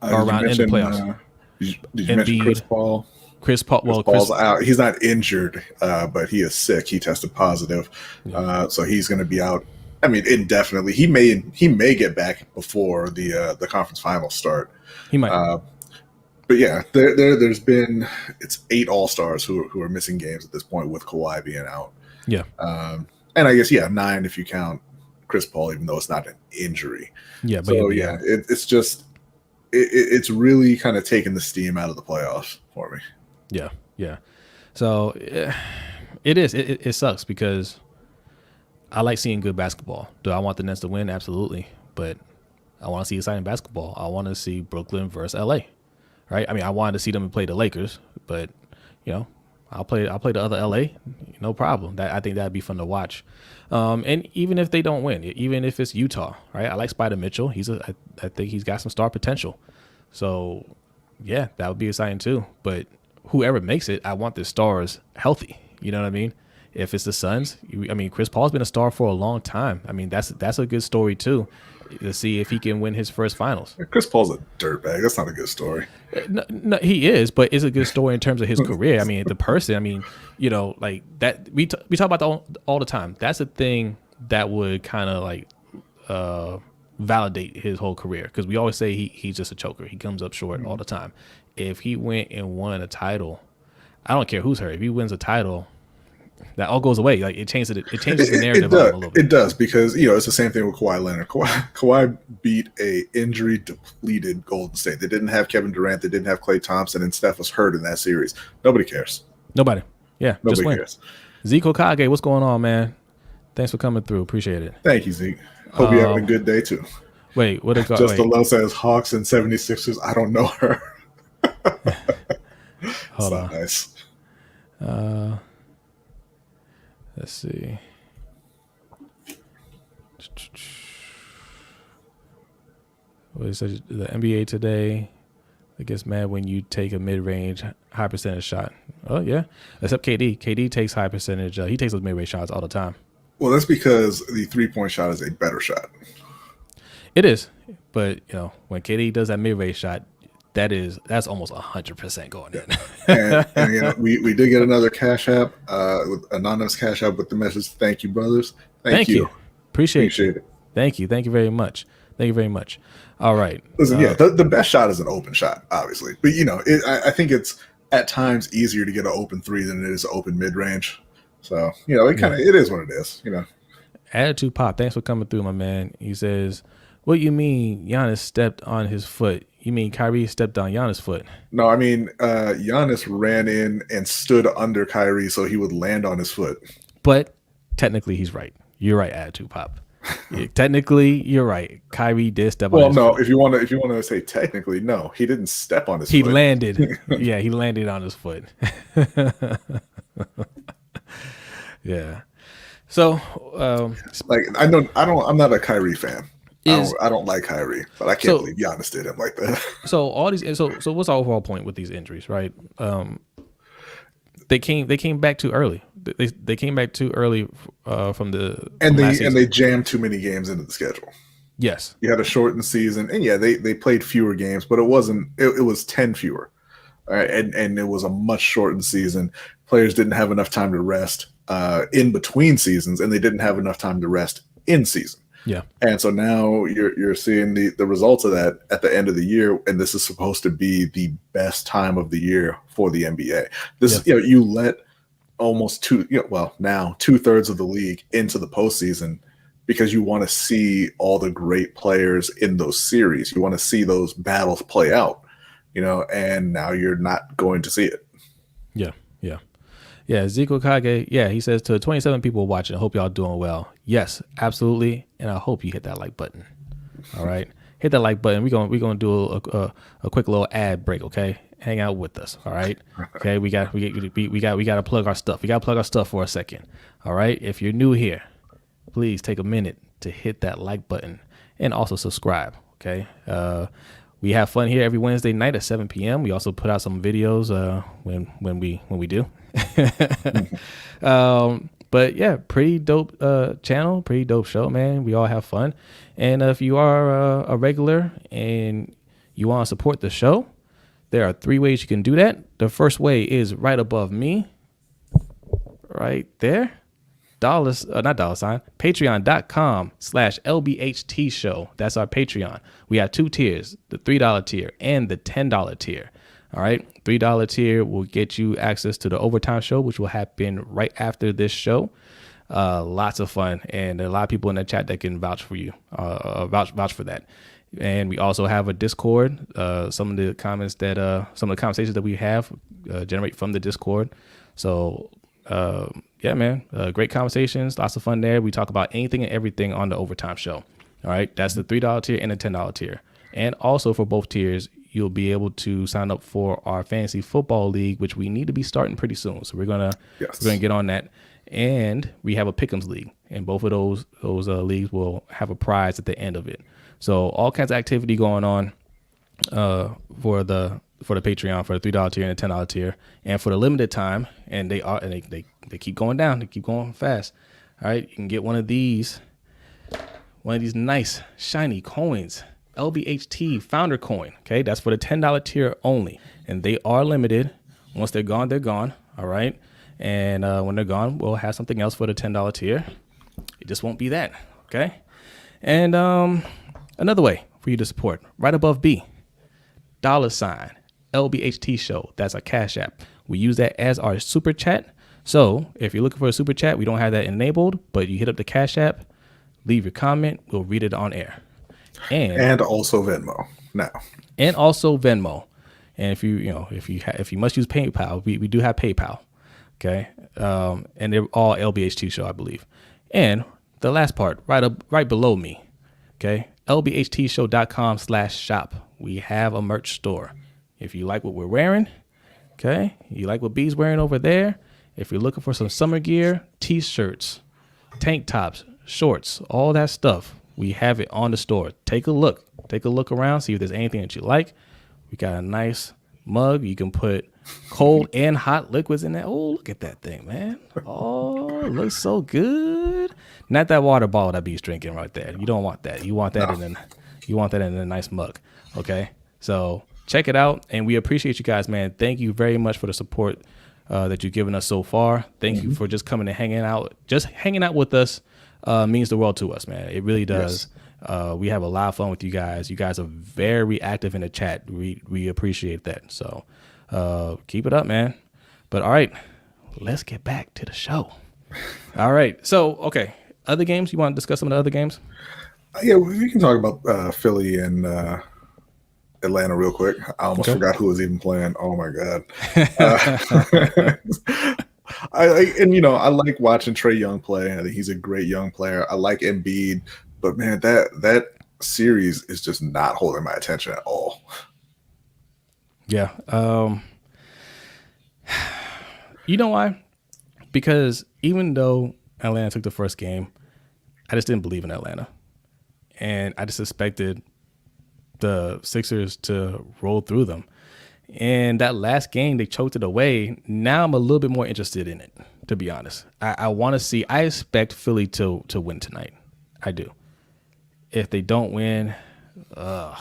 Or around in the playoffs? Did you mention Chris Paul? Chris Paul. Well, Paul's out. He's not injured, but he is sick. He tested positive, so he's going to be out. I mean, indefinitely. He may get back before the conference finals start. He might. But yeah, there's been 8 All-Stars who are missing games at this point with Kawhi being out. Yeah. And I guess 9 if you count Chris Paul, even though it's not an injury. Yeah. But so it's just it's really kind of taking the steam out of the playoffs for me. Yeah. So it is. It sucks because I like seeing good basketball. Do I want the Nets to win? Absolutely. But I want to see exciting basketball. I want to see Brooklyn versus LA. Right? I mean, I wanted to see them play the Lakers, but I'll play the other LA, no problem. I think that'd be fun to watch. And even if they don't win, even if it's Utah, right? I like Spider Mitchell. I think he's got some star potential. So yeah, that would be exciting too. But whoever makes it, I want the stars healthy. You know what I mean? If it's the Suns, Chris Paul's been a star for a long time. I mean, that's a good story too, to see if he can win his first finals. Chris Paul's a dirtbag. That's not a good story. No, he is, but it's a good story in terms of his career. I mean, the person. I mean, like that. We talk about that all the time. That's a thing that would kind of like validate his whole career, because we always say he's just a choker. He comes up short all the time. If he went and won a title, I don't care who's hurt. If he wins a title, that all goes away. Like it changes the narrative a little bit. It does, because it's the same thing with Kawhi Leonard. Kawhi beat a injury depleted Golden State. They didn't have Kevin Durant. They didn't have Klay Thompson, and Steph was hurt in that series. Nobody cares. Nobody. Yeah. Nobody cares. Zeke Okage, what's going on, man? Thanks for coming through. Appreciate it. Thank you, Zeke. Hope you're having a good day too. Wait, what? Just the low says Hawks and 76ers. I don't know her. Hold on. Nice. Let's see. What it says, the NBA today, it gets mad when you take a mid-range high percentage shot. Oh yeah, except KD. KD takes high percentage. He takes those mid-range shots all the time. Well, that's because the 3-point shot is a better shot. It is, but when KD does that mid-range shot, that's almost 100% going in. and we did get another cash app, with anonymous cash app with the message, "Thank you, brothers. Thank you. Appreciate it. Thank you very much. All right. Listen, the best shot is an open shot, obviously, but I think it's at times easier to get an open 3 than it is an open mid range. So it is what it is. Attitude Pop, thanks for coming through, my man. He says, "What you mean Giannis stepped on his foot? You mean Kyrie stepped on Giannis' foot?" No, I mean Giannis ran in and stood under Kyrie so he would land on his foot. But technically, he's right. You're right, Attitude Pop. Technically, you're right. Kyrie did step on his foot. Well, no, if you want to say technically, no, he didn't step on his foot. He landed. Yeah, he landed on his foot. Yeah. So, I'm not a Kyrie fan. I don't like Kyrie, but I can't believe Giannis did him like that. So all these, so what's our overall point with these injuries, right? They came back too early. They came back too early from they jammed too many games into the schedule. Yes, you had a shortened season, and they played fewer games, but it was 10 fewer, all right, and it was a much shortened season. Players didn't have enough time to rest in between seasons, and they didn't have enough time to rest in season. Yeah. And so now you're seeing the results of that at the end of the year, and this is supposed to be the best time of the year for the NBA. You let almost now 2/3 of the league into the postseason because you want to see all the great players in those series. You want to see those battles play out, and now you're not going to see it. Yeah, yeah. Yeah, Ezekiel Kage, he says to 27 people watching, I hope y'all doing well. Yes, absolutely, and I hope you hit that like button. All right, hit that like button. We're gonna do a quick little ad break, okay? Hang out with us, all right? Okay, we got to plug our stuff. We got to plug our stuff for a second, all right? If you're new here, please take a minute to hit that like button and also subscribe, okay? We have fun here every Wednesday night at 7 p.m. We also put out some videos when we do. But yeah, pretty dope channel, pretty dope show, man. We all have fun. And if you are a regular and you want to support the show, there are 3 ways you can do that. The first way is right above me, right there. Patreon.com/LBHT Show. That's our Patreon. We have 2 tiers, the $3 tier and the $10 tier. All right. $3 tier will get you access to the overtime show, which will happen right after this show. Lots of fun. And there are a lot of people in the chat that can vouch for you, vouch for that. And we also have a Discord. Some of the conversations that we have generate from the Discord. So, yeah, man, great conversations, lots of fun there. We talk about anything and everything on the overtime show. All right, that's the $3 tier and the $10 tier. And also for both tiers, you'll be able to sign up for our fantasy football league, which we need to be starting pretty soon. So we're gonna get on that. And we have a Pick'ems league, and both of those leagues will have a prize at the end of it. So all kinds of activity going on for the Patreon, for the $3 tier and the $10 tier, and for the limited time. And they keep going down. They keep going fast. All right, you can get one of these nice shiny coins, LBHT Founder Coin. Okay, that's for the $10 tier only, and they are limited. Once they're gone, they're gone. All right, and when they're gone, we'll have something else for the $10 tier. It just won't be that. Okay, and another way for you to support, right above B, $ LBHT Show. That's our Cash App. We use that as our super chat. So if you're looking for a super chat, we don't have that enabled, but you hit up the Cash App, leave your comment, we'll read it on air. And also Venmo now. And also Venmo. And if you must use PayPal, we do have PayPal. Okay. And they're all LBHT Show, I believe. And the last part, right below me. Okay. LBHTshow.com/shop. We have a merch store. If you like what we're wearing, okay, you like what B's wearing over there. If you're looking for some summer gear, t-shirts, tank tops, shorts, all that stuff, we have it on the store. Take a look around, see if there's anything that you like. We got a nice mug. You can put cold and hot liquids in there. Oh, look at that thing, man. Oh, it looks so good. Not that water bottle that B's drinking right there. You don't want that. You want that in a nice mug. Okay. So check it out. And we appreciate you guys, man. Thank you very much for the support that you've given us so far. Thank you for just coming and hanging out. Just hanging out with us means the world to us, man. It really does. Yes. We have a lot of fun with you guys. You guys are very active in the chat. We appreciate that. So keep it up, man. But all right, let's get back to the show. All right. So, okay. Other games? You want to discuss some of the other games? Yeah, we can talk about Philly and Atlanta real quick. I almost forgot who was even playing. Oh my God. I like watching Trae Young play. I think he's a great young player. I like Embiid, but man, that series is just not holding my attention at all. Yeah. You know why? Because even though Atlanta took the first game, I just didn't believe in Atlanta. And I just expected the Sixers to roll through them. And that last game, they choked it away. Now I'm a little bit more interested in it, to be honest. I want to see. I expect Philly to win tonight. I do. If they don't win, I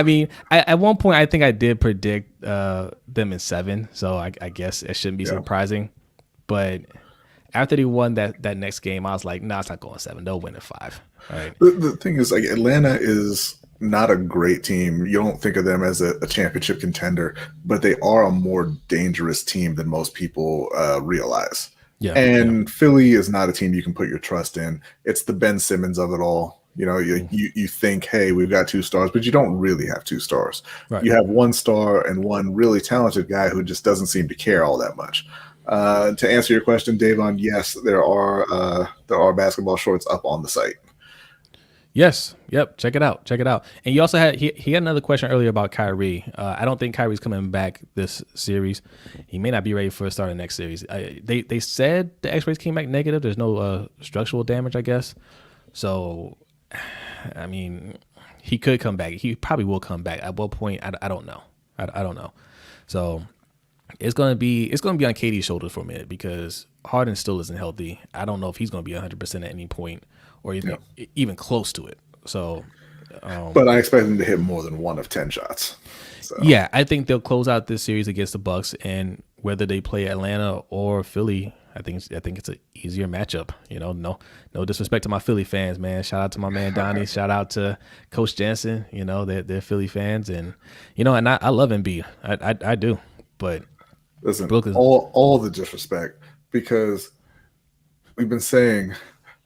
mean, at one point, I think I did predict them in 7. So I guess it shouldn't be surprising. But after they won that next game, I was like, nah, it's not going 7. They'll win at 5. All right. The thing is, like, Atlanta is not a great team. You don't think of them as a championship contender, but they are a more dangerous team than most people realize. Yeah. And Philly is not a team you can put your trust in. It's the Ben Simmons of it all. You know, you think, hey, we've got 2 stars, but you don't really have 2 stars. Right. You have 1 star and one really talented guy who just doesn't seem to care all that much. To answer your question, Davon, yes, there are basketball shorts up on the site. Yes. Yep. Check it out. And you also had he had another question earlier about Kyrie. I don't think Kyrie's coming back this series. He may not be ready for a start of the next series. They said the X-rays came back negative. There's no structural damage, I guess. So, I mean, he could come back. He probably will come back. At what point? I don't know. I don't know. So it's gonna be on KD's shoulders for a minute because Harden still isn't healthy. I don't know if he's gonna be 100% at any point or even close to it. So, but I expect him to hit more than 1 of 10 shots. So. Yeah, I think they'll close out this series against the Bucks, and whether they play Atlanta or Philly, I think it's an easier matchup. You know, no disrespect to my Philly fans, man. Shout out to my man Donnie. Shout out to Coach Jansen. You know, they're Philly fans, and you know, and I love Embiid. I do, but listen, Brooklyn, all the disrespect, because we've been saying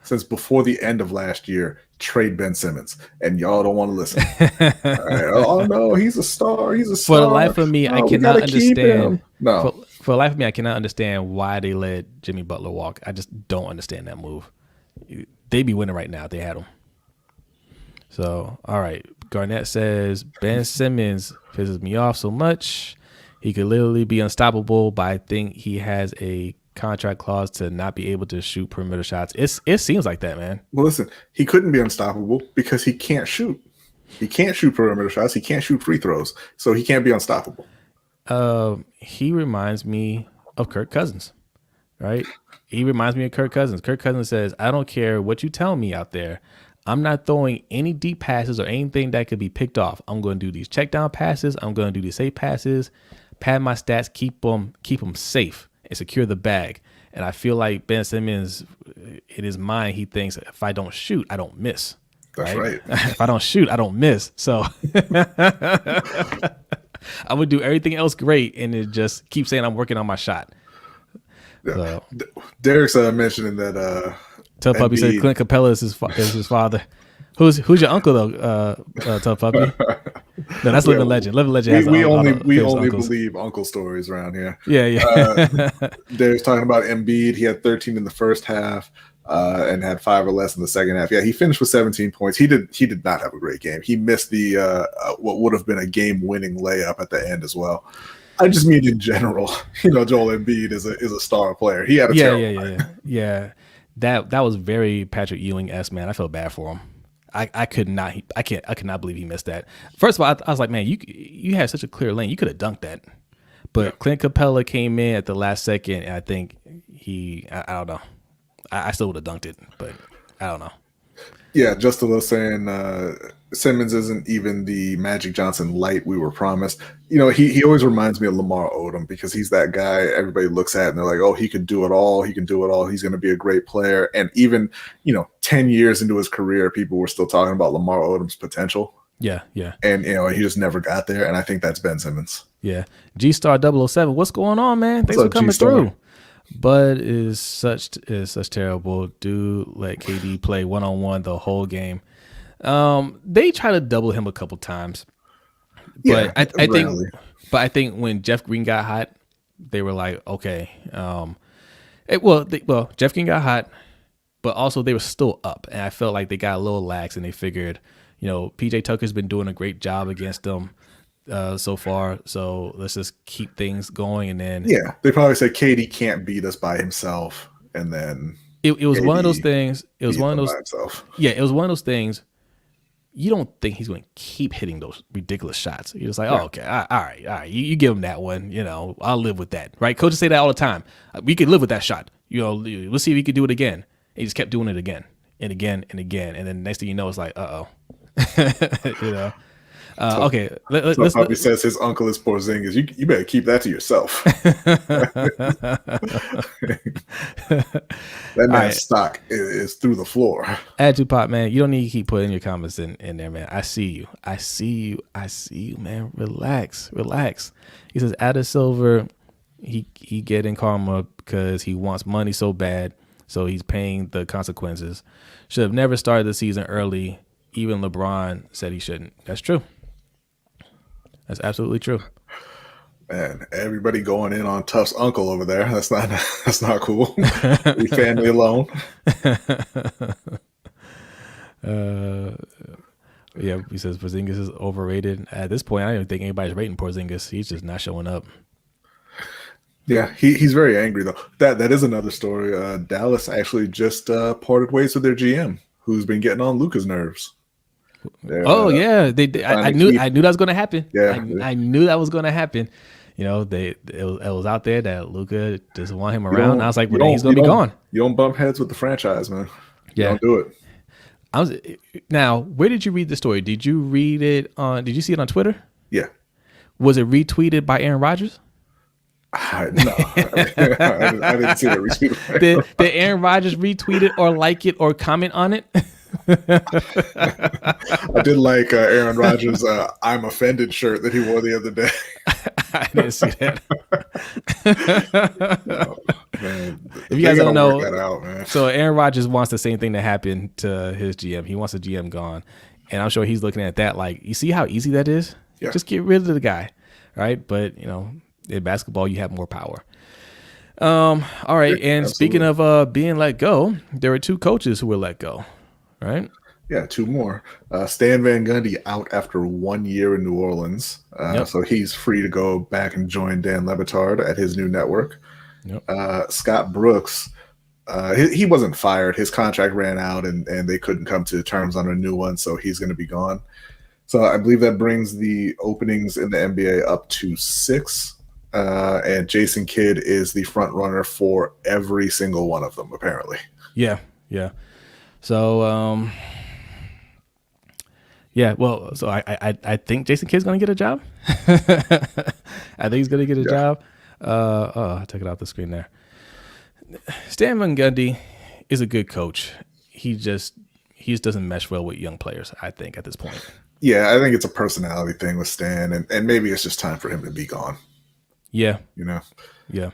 since before the end of last year, trade Ben Simmons, and y'all don't want to listen. Right. Oh no, he's a star. He's a star. For the life of me, I cannot understand. No, for the life of me, I cannot understand why they let Jimmy Butler walk. I just don't understand that move. They'd be winning right now if they had him. So, all right. Garnett says Ben Simmons pisses me off so much. He could literally be unstoppable, but I think he has a contract clause to not be able to shoot perimeter shots. It seems like that, man. Well, listen, he couldn't be unstoppable because he can't shoot. He can't shoot perimeter shots. He can't shoot free throws, so he can't be unstoppable. He reminds me of Kirk Cousins, right? He reminds me of Kirk Cousins. Kirk Cousins says, I don't care what you tell me out there. I'm not throwing any deep passes or anything that could be picked off. I'm going to do these check down passes. I'm going to do these safe passes, pad my stats, keep them safe, and secure the bag. And I feel like Ben Simmons, in his mind, he thinks if I don't shoot, I don't miss. That's right. If I don't shoot, I don't miss. So I would do everything else great and it just keep saying I'm working on my shot. Yeah. So, Derek's mentioning that Tub Puppy said Clint Capella is his father. Who's your uncle though? Tub Puppy. No, that's Living Legend. Living Legend has we only uncles. believe uncle stories around here. Yeah. Derek's talking about Embiid. He had 13 in the first half. And had 5 or less in the second half. Yeah, he finished with 17 points. He did not have a great game. He missed the what would have been a game-winning layup at the end as well. I just mean in general, Joel Embiid is a star player. He had a terrible night. Yeah. That was very Patrick Ewing-esque, man. I felt bad for him. I could not believe he missed that. First of all, I was like, man, you had such a clear lane. You could have dunked that. But Clint Capella came in at the last second, and I think I don't know. I still would have dunked it, but I don't know. Yeah, just a little saying Simmons isn't even the Magic Johnson light we were promised. He always reminds me of Lamar Odom because he's that guy everybody looks at and they're like, oh, he could do it all. He can do it all. He's going to be a great player. And even, 10 years into his career, people were still talking about Lamar Odom's potential. Yeah. And, he just never got there. And I think that's Ben Simmons. Yeah. G-Star 007. What's going on, man? Thanks for coming through. Bud is such terrible. Do let KD play one-on-one the whole game. They try to double him a couple times, but yeah, I think when Jeff Green got hot, they were like, okay. Jeff Green got hot, but also they were still up, and I felt like they got a little lax, and they figured, PJ Tucker's been doing a great job against them. So far, so let's just keep things going, and then they probably said KD can't beat us by himself, and then it was one of those things. It was one of those. It was one of those things. You don't think he's going to keep hitting those ridiculous shots. You're just like, oh, okay, all right. You give him that one. I'll live with that, right? Coaches say that all the time. We could live with that shot. Let's see if he could do it again. And he just kept doing it again and again and again, and then next thing you know, it's like, Okay, So Puppy says his uncle is Porzingis. You better keep that to yourself. That All man's right. stock is through the floor. Add to Pop, man. You don't need to keep putting your comments in there, man. I see you. I see you, man. Relax. He says, Ada Silver, he getting karma because he wants money so bad, so he's paying the consequences. Should have never started the season early. Even LeBron said he shouldn't. That's true. That's absolutely true. Man, everybody going in on Tuff's uncle over there. That's not cool. Leave family alone. Yeah, he says Porzingis is overrated. At this point, I don't even think anybody's rating Porzingis. He's just not showing up. Yeah, he's very angry though. That is another story. Dallas actually just parted ways with their GM, who's been getting on Luka's nerves. Yeah, they. I knew that was going to happen. Yeah, I knew that was going to happen. You know, it was out there that Luka just want him around. I was like, well, he's going to be gone. You don't bump heads with the franchise, man. You don't do it. Now, where did you read the story? Did you read it on? Did you see it on Twitter? Yeah. Was it retweeted by Aaron Rodgers? No, I didn't see that retweeted. Did Aaron Rodgers retweet it or like it or comment on it? I did like Aaron Rodgers' "I'm offended" shirt that he wore the other day. I didn't see that. Man, if you guys don't know, that out, man. So Aaron Rodgers wants the same thing to happen to his GM. He wants the GM gone, and I'm sure he's looking at that like, you see how easy that is? Yeah. Just get rid of the guy, right? But you know, in basketball, you have more power. All right, Yeah, and absolutely. speaking of being let go, there were 2 coaches who were let go, right? Yeah, 2 more. Stan Van Gundy out after 1 year in New Orleans. Yep. So he's free to go back and join Dan Le Batard at his new network. Yep. Scott Brooks, he wasn't fired. His contract ran out and they couldn't come to terms on a new one, so he's going to be gone. So I believe that brings the openings in the NBA up to 6. And Jason Kidd is the front runner for every single one of them, apparently. Yeah. So, yeah, well, so I think Jason Kidd's going to get a job. I think he's going to get a job. I took it off the screen there. Stan Van Gundy is a good coach. He just doesn't mesh well with young players, I think, at this point. Yeah, I think it's a personality thing with Stan, and maybe it's just time for him to be gone. Yeah. You know? Yeah.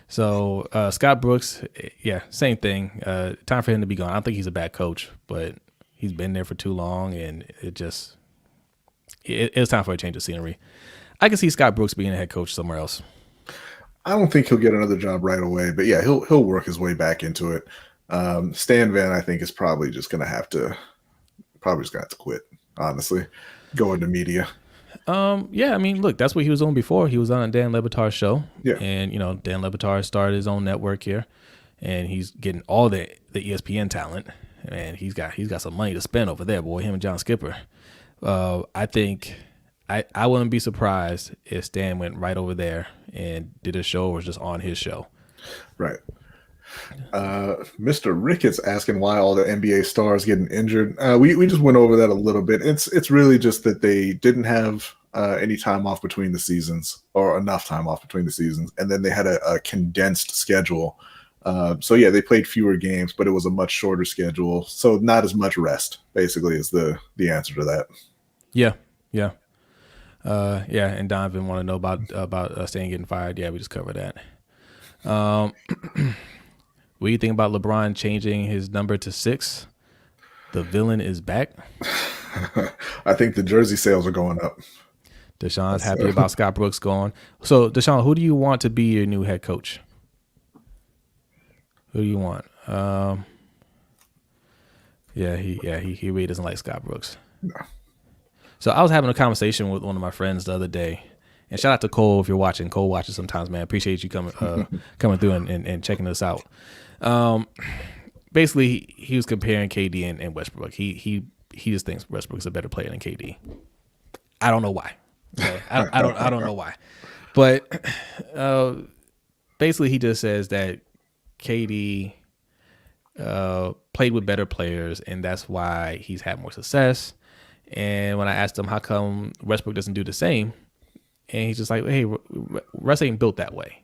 So Scott Brooks, yeah, same thing. Time for him to be gone. I don't think he's a bad coach, but he's been there for too long, and it's time for a change of scenery. I can see Scott Brooks being a head coach somewhere else. I don't think he'll get another job right away, but yeah, he'll work his way back into it. Stan Van, I think, is probably just gonna have to quit. Honestly, go into media. Yeah, I mean, look, that's what he was on before. He was on Dan Le Batard's show. Yeah. And, you know, Dan Le Batard started his own network here, and he's getting all the ESPN talent, and he's got some money to spend over there, boy, him and John Skipper. I think I wouldn't be surprised if Stan went right over there and did a show or was just on his show. Right. Mr. Ricketts asking why all the NBA stars getting injured. We just went over that a little bit. It's really just that they didn't have any time off between the seasons, or enough time off between the seasons, and then they had a condensed schedule. So yeah, they played fewer games, but it was a much shorter schedule, so not as much rest. Basically, is the answer to that. Yeah. And Donovan want to know about Stan getting fired. Yeah, we just covered that. What do you think about LeBron changing his number to 6? The villain is back. I think the jersey sales are going up. Deshaun's happy about Scott Brooks going. So, Deshaun, who do you want to be your new head coach? Who do you want? He really doesn't like Scott Brooks. No. So I was having a conversation with one of my friends the other day, and shout out to Cole if you're watching. Cole watches sometimes, man. Appreciate you coming through and checking us out. Basically, he was comparing KD and Westbrook. He just thinks Westbrook's a better player than KD. I don't know why. Okay? I don't know why. But basically, he just says that KD played with better players, and that's why he's had more success. And when I asked him how come Westbrook doesn't do the same, and he's just like, hey, Russ ain't built that way,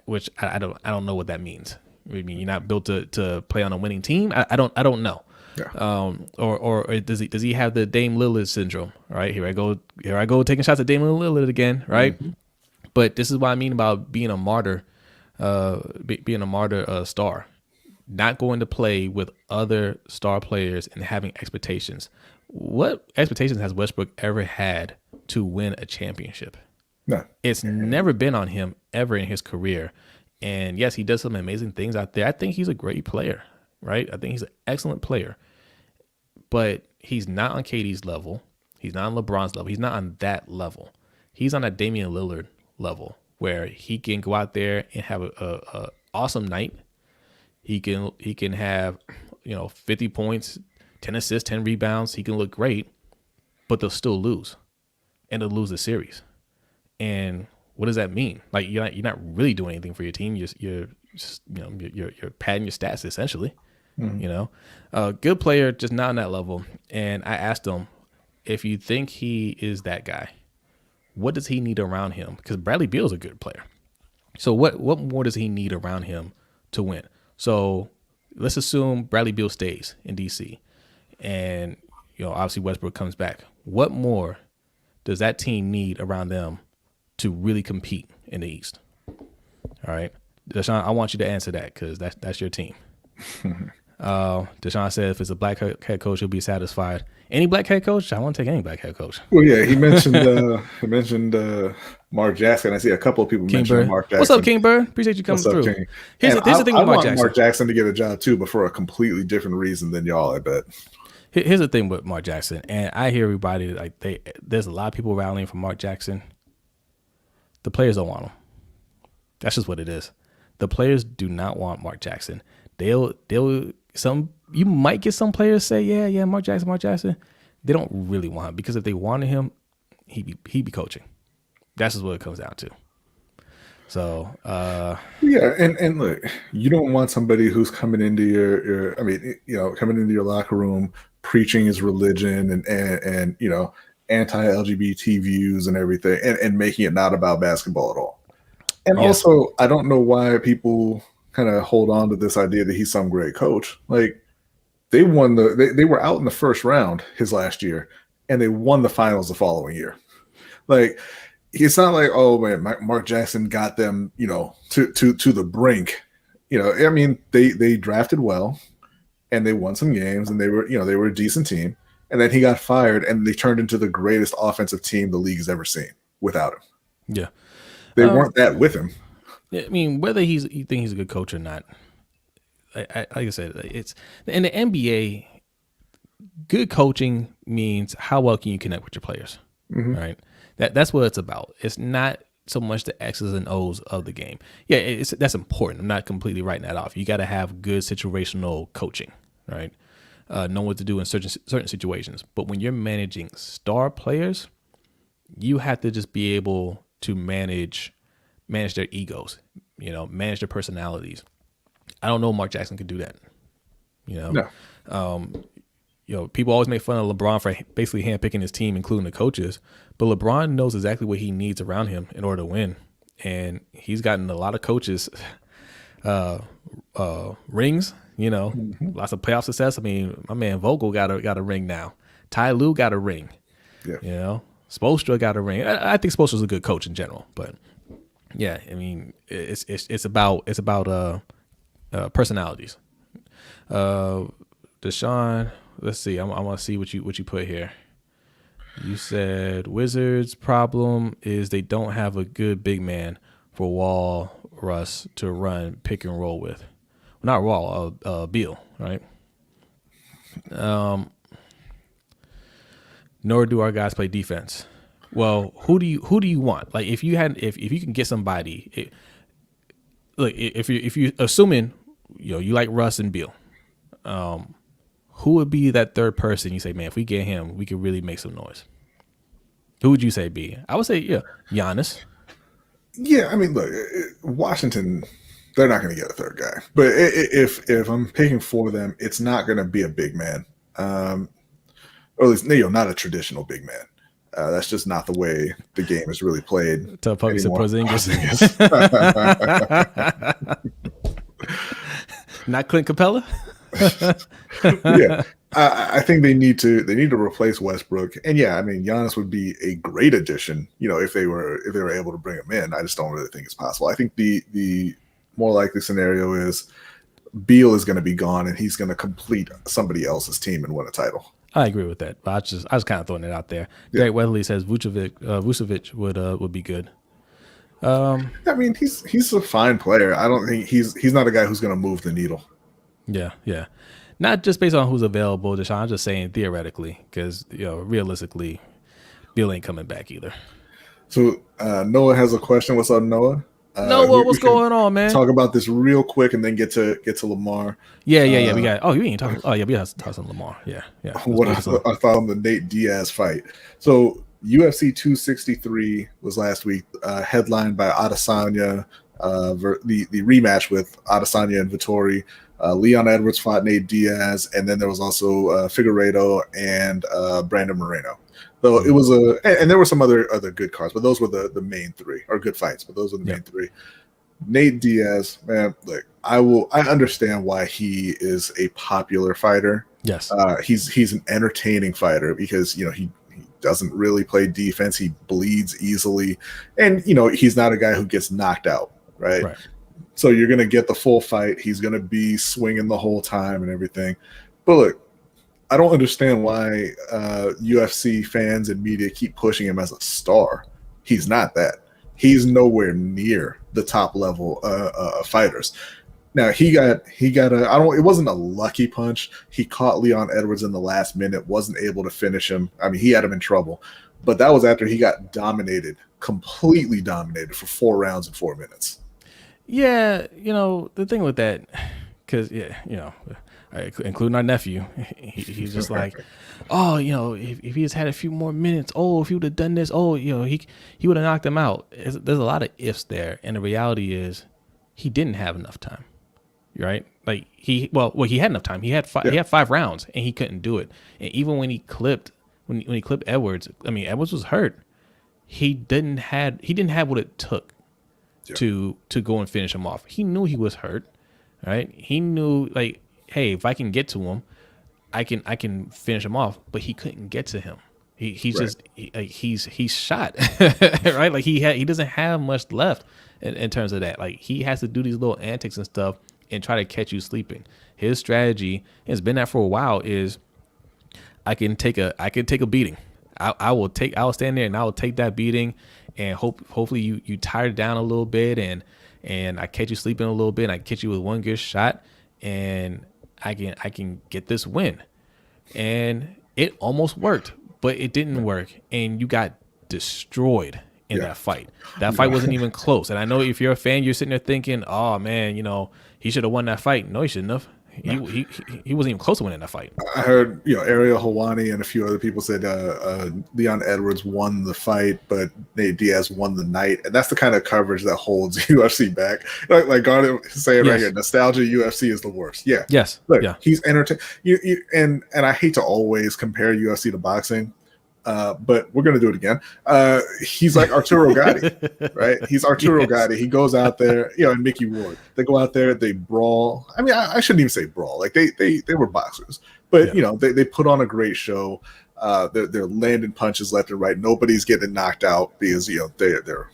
which I don't know what that means. I mean, you're not built to play on a winning team. I don't know. Yeah. Or does he have the Dame Lillard syndrome? Right, here I go taking shots at Dame Lillard again. Right, but this is what I mean about being a martyr, star, not going to play with other star players and having expectations. What expectations has Westbrook ever had to win a championship? No. It's never been on him ever in his career. And yes, he does some amazing things out there. I think he's a great player, right? I think he's an excellent player. But he's not on KD's level. He's not on LeBron's level. He's not on that level. He's on a Damian Lillard level where he can go out there and have a awesome night. He can have, 50 points, 10 assists, 10 rebounds. He can look great, but they'll still lose, and they'll lose the series. And what does that mean? Like you're not really doing anything for your team. You're padding your stats essentially. Good player, just not on that level. And I asked him, if you think he is that guy, what does he need around him? Because Bradley Beal's a good player. So what more does he need around him to win? So let's assume Bradley Beal stays in DC, and obviously Westbrook comes back. What more does that team need around them to really compete in the East? All right, Deshaun, I want you to answer that because that's your team. Deshaun said if it's a black head coach, he'll be satisfied. Any black head coach? I want to take any black head coach. Well, yeah, he mentioned Mark Jackson. I see a couple of people mentioning Mark Jackson. What's up, King Bird? Appreciate you coming through. King? Here's the thing with Mark Jackson. Mark Jackson to get a job too, but for a completely different reason than y'all, I bet. Here's the thing with Mark Jackson, and I hear everybody there's a lot of people rallying for Mark Jackson. The players don't want him. That's just what it is. The players do not want Mark Jackson. You might get some players say, yeah, Mark Jackson. They don't really want him because if they wanted him, he'd be coaching. That's just what it comes down to. So yeah, and look, you don't want somebody who's coming into coming into your locker room preaching his religion and anti-LGBT views and everything, and making it not about basketball at all. And also, I don't know why people kind of hold on to this idea that he's some great coach. Like they were out in the first round his last year, and they won the finals the following year. Like it's not like, oh man, Mark Jackson got them, to the brink. I mean, they drafted well, and they won some games, and they were a decent team. And then he got fired, and they turned into the greatest offensive team the league has ever seen without him. Yeah, they weren't that with him. I mean, whether you think he's a good coach or not, like I said, it's in the NBA. Good coaching means how well can you connect with your players, right? That's what it's about. It's not so much the X's and O's of the game. Yeah, that's important. I'm not completely writing that off. You got to have good situational coaching, right? Know what to do in certain situations. But when you're managing star players, you have to just be able to manage their egos, manage their personalities. I don't know if Mark Jackson could do that. No. People always make fun of LeBron for basically handpicking his team, including the coaches. But LeBron knows exactly what he needs around him in order to win. And he's gotten a lot of coaches rings, lots of playoff success. I mean, my man Vogel got a ring now. Ty Lue got a ring. Yeah. Spoelstra got a ring. I think Spoelstra's a good coach in general, but yeah, I mean, it's about personalities. Deshaun, let's see. I want to see what you put here. You said Wizards' problem is they don't have a good big man for Wall Russ to run pick and roll with. Well, not Wall, Beal, right? Nor do our guys play defense. Well, who do you want? Like if you can get somebody, if you assuming you like Russ and Beal, who would be that third person you say, man, if we get him, we could really make some noise? Who would you say be? I would say, Giannis. Yeah, I mean, look, Washington, they're not going to get a third guy. But if I'm picking for them, it's not going to be a big man. or at least not a traditional big man. That's just not the way the game is really played Tell Puppy to anymore. Porzingis. Not Clint Capella. Yeah, I think they need to replace Westbrook, and yeah, I mean Giannis would be a great addition. If they were able to bring him in. I just don't really think it's possible. I think the more likely scenario is Beal is going to be gone, and he's going to complete somebody else's team and win a title. I agree with that, but I was kind of throwing it out there. Yeah. Greg Weatherly says Vucevic would be good. I mean, he's a fine player. I don't think he's not a guy who's going to move the needle. Yeah. Not just based on who's available, Deshaun. I'm just saying theoretically, because realistically, Beal ain't coming back either. So Noah has a question. What's up, Noah? Noah, what's going on, man? Talk about this real quick and then get to Lamar. Yeah. We got. Oh, you ain't talking. Oh, yeah, we have to talk some Lamar. Yeah. What I thought on the Nate Diaz fight. So UFC 263 was last week, headlined by Adesanya. The rematch with Adesanya and Vettori. Leon Edwards fought Nate Diaz, and then there was also Figueiredo and Brandon Moreno. So it was and there were some other good cards, but those were the main three, or good fights, but those were the main three. Nate Diaz, man, like I understand why he is a popular fighter. Yes. He's an entertaining fighter because he doesn't really play defense. He bleeds easily, and he's not a guy who gets knocked out, right? So you're going to get the full fight. He's going to be swinging the whole time and everything. But look, I don't understand why UFC fans and media keep pushing him as a star. He's not that. He's nowhere near the top level fighters. Now he got it wasn't a lucky punch. He caught Leon Edwards in the last minute, wasn't able to finish him. I mean, he had him in trouble. But that was after he got completely dominated for 4 rounds and 4 minutes. Yeah, the thing with that, because including our nephew, he's just like, oh, if he just had a few more minutes, if he would have done this, he would have knocked him out. There's a lot of ifs there, and the reality is, he didn't have enough time, right? Like he had enough time. He had 5 rounds, and he couldn't do it. And even when he clipped Edwards, I mean, Edwards was hurt. He didn't have what it took to go and finish him off. He knew he was hurt, right? He knew, like, hey, if I can get to him, I can finish him off. But he couldn't get to him. He's shot, right? Like he doesn't have much left in terms of that. Like he has to do these little antics and stuff and try to catch you sleeping. His strategy has been that for a while is I can take a beating. I will stand there and I will take that beating, and hopefully you tire it down a little bit, and I catch you sleeping a little bit, and I catch you with one good shot, and I can get this win. And it almost worked, but it didn't work, and you got destroyed in that fight. That fight wasn't even close. And I know if you're a fan, you're sitting there thinking, oh man, he should have won that fight. No, he shouldn't have. He wasn't even close to winning that fight. I heard, Ariel Helwani and a few other people said Leon Edwards won the fight, but Nate Diaz won the night, and that's the kind of coverage that holds UFC back. Like Garden saying right here, nostalgia UFC is the worst. Yeah. Yes. Look, he's entertaining. And I hate to always compare UFC to boxing. But we're going to do it again. He's like Arturo Gatti, right? He's Arturo Gatti. He goes out there, and Mickey Ward. They go out there, they brawl. I mean, I shouldn't even say brawl. Like they were boxers, but they put on a great show. They're landing punches left and right. Nobody's getting knocked out because they're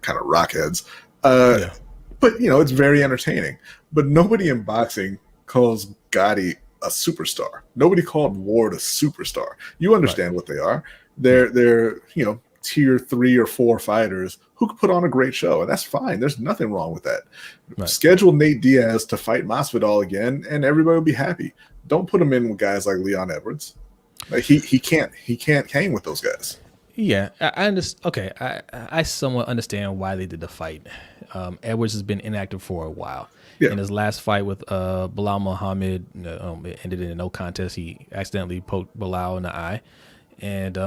kind of rockheads. But it's very entertaining. But nobody in boxing calls Gatti a superstar. Nobody called Ward a superstar. You understand what they are. They're tier 3 or 4 fighters who could put on a great show, and that's fine. There's nothing wrong with that. Right. Schedule Nate Diaz to fight Masvidal again, and everybody will be happy. Don't put him in with guys like Leon Edwards. Like he can't hang with those guys. Yeah, I understand. Okay, I somewhat understand why they did the fight. Edwards has been inactive for a while. Yeah. In his last fight with Bilal Muhammad, it ended in a no contest. He accidentally poked Bilal in the eye. And,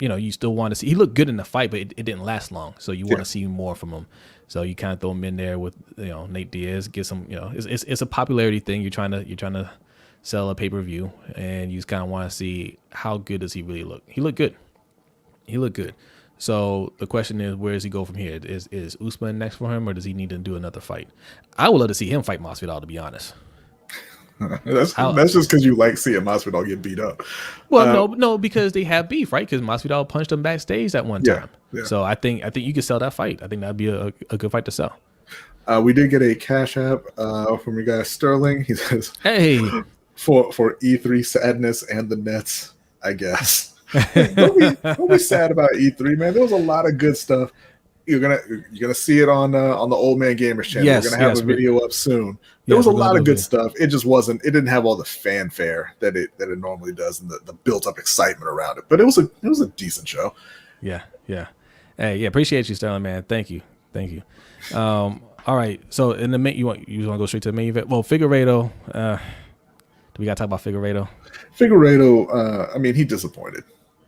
you still want to see – he looked good in the fight, but it didn't last long. So you want to see more from him. So you kind of throw him in there with, Nate Diaz, get some – it's a popularity thing. You're trying to sell a pay-per-view, and you just kind of want to see how good does he really look. He looked good. He looked good. So the question is, where does he go from here? Is Usman next for him, or does he need to do another fight? I would love to see him fight Masvidal, to be honest. That's just because you like seeing Masvidal get beat up. Well, no, because they have beef, right? Because Masvidal punched him backstage at one time. Yeah. So I think you could sell that fight. I think that'd be a good fight to sell. We did get a cash app from your guy Sterling. He says, "Hey, for E3 sadness and the Nets, I guess." don't be sad about E3, man. There was a lot of good stuff. You're gonna see it on the Old Man Gamers channel. Yes, we're gonna have a video up soon. There was a lot of good stuff. It just wasn't. It didn't have all the fanfare that it normally does, and the built up excitement around it. But it was a decent show. Yeah. Hey, yeah, appreciate you, Sterling, man. Thank you. All right. So in the you want to go straight to the main event? Well, Figueiredo. Do we got to talk about Figueiredo? Figueiredo. I mean, he disappointed.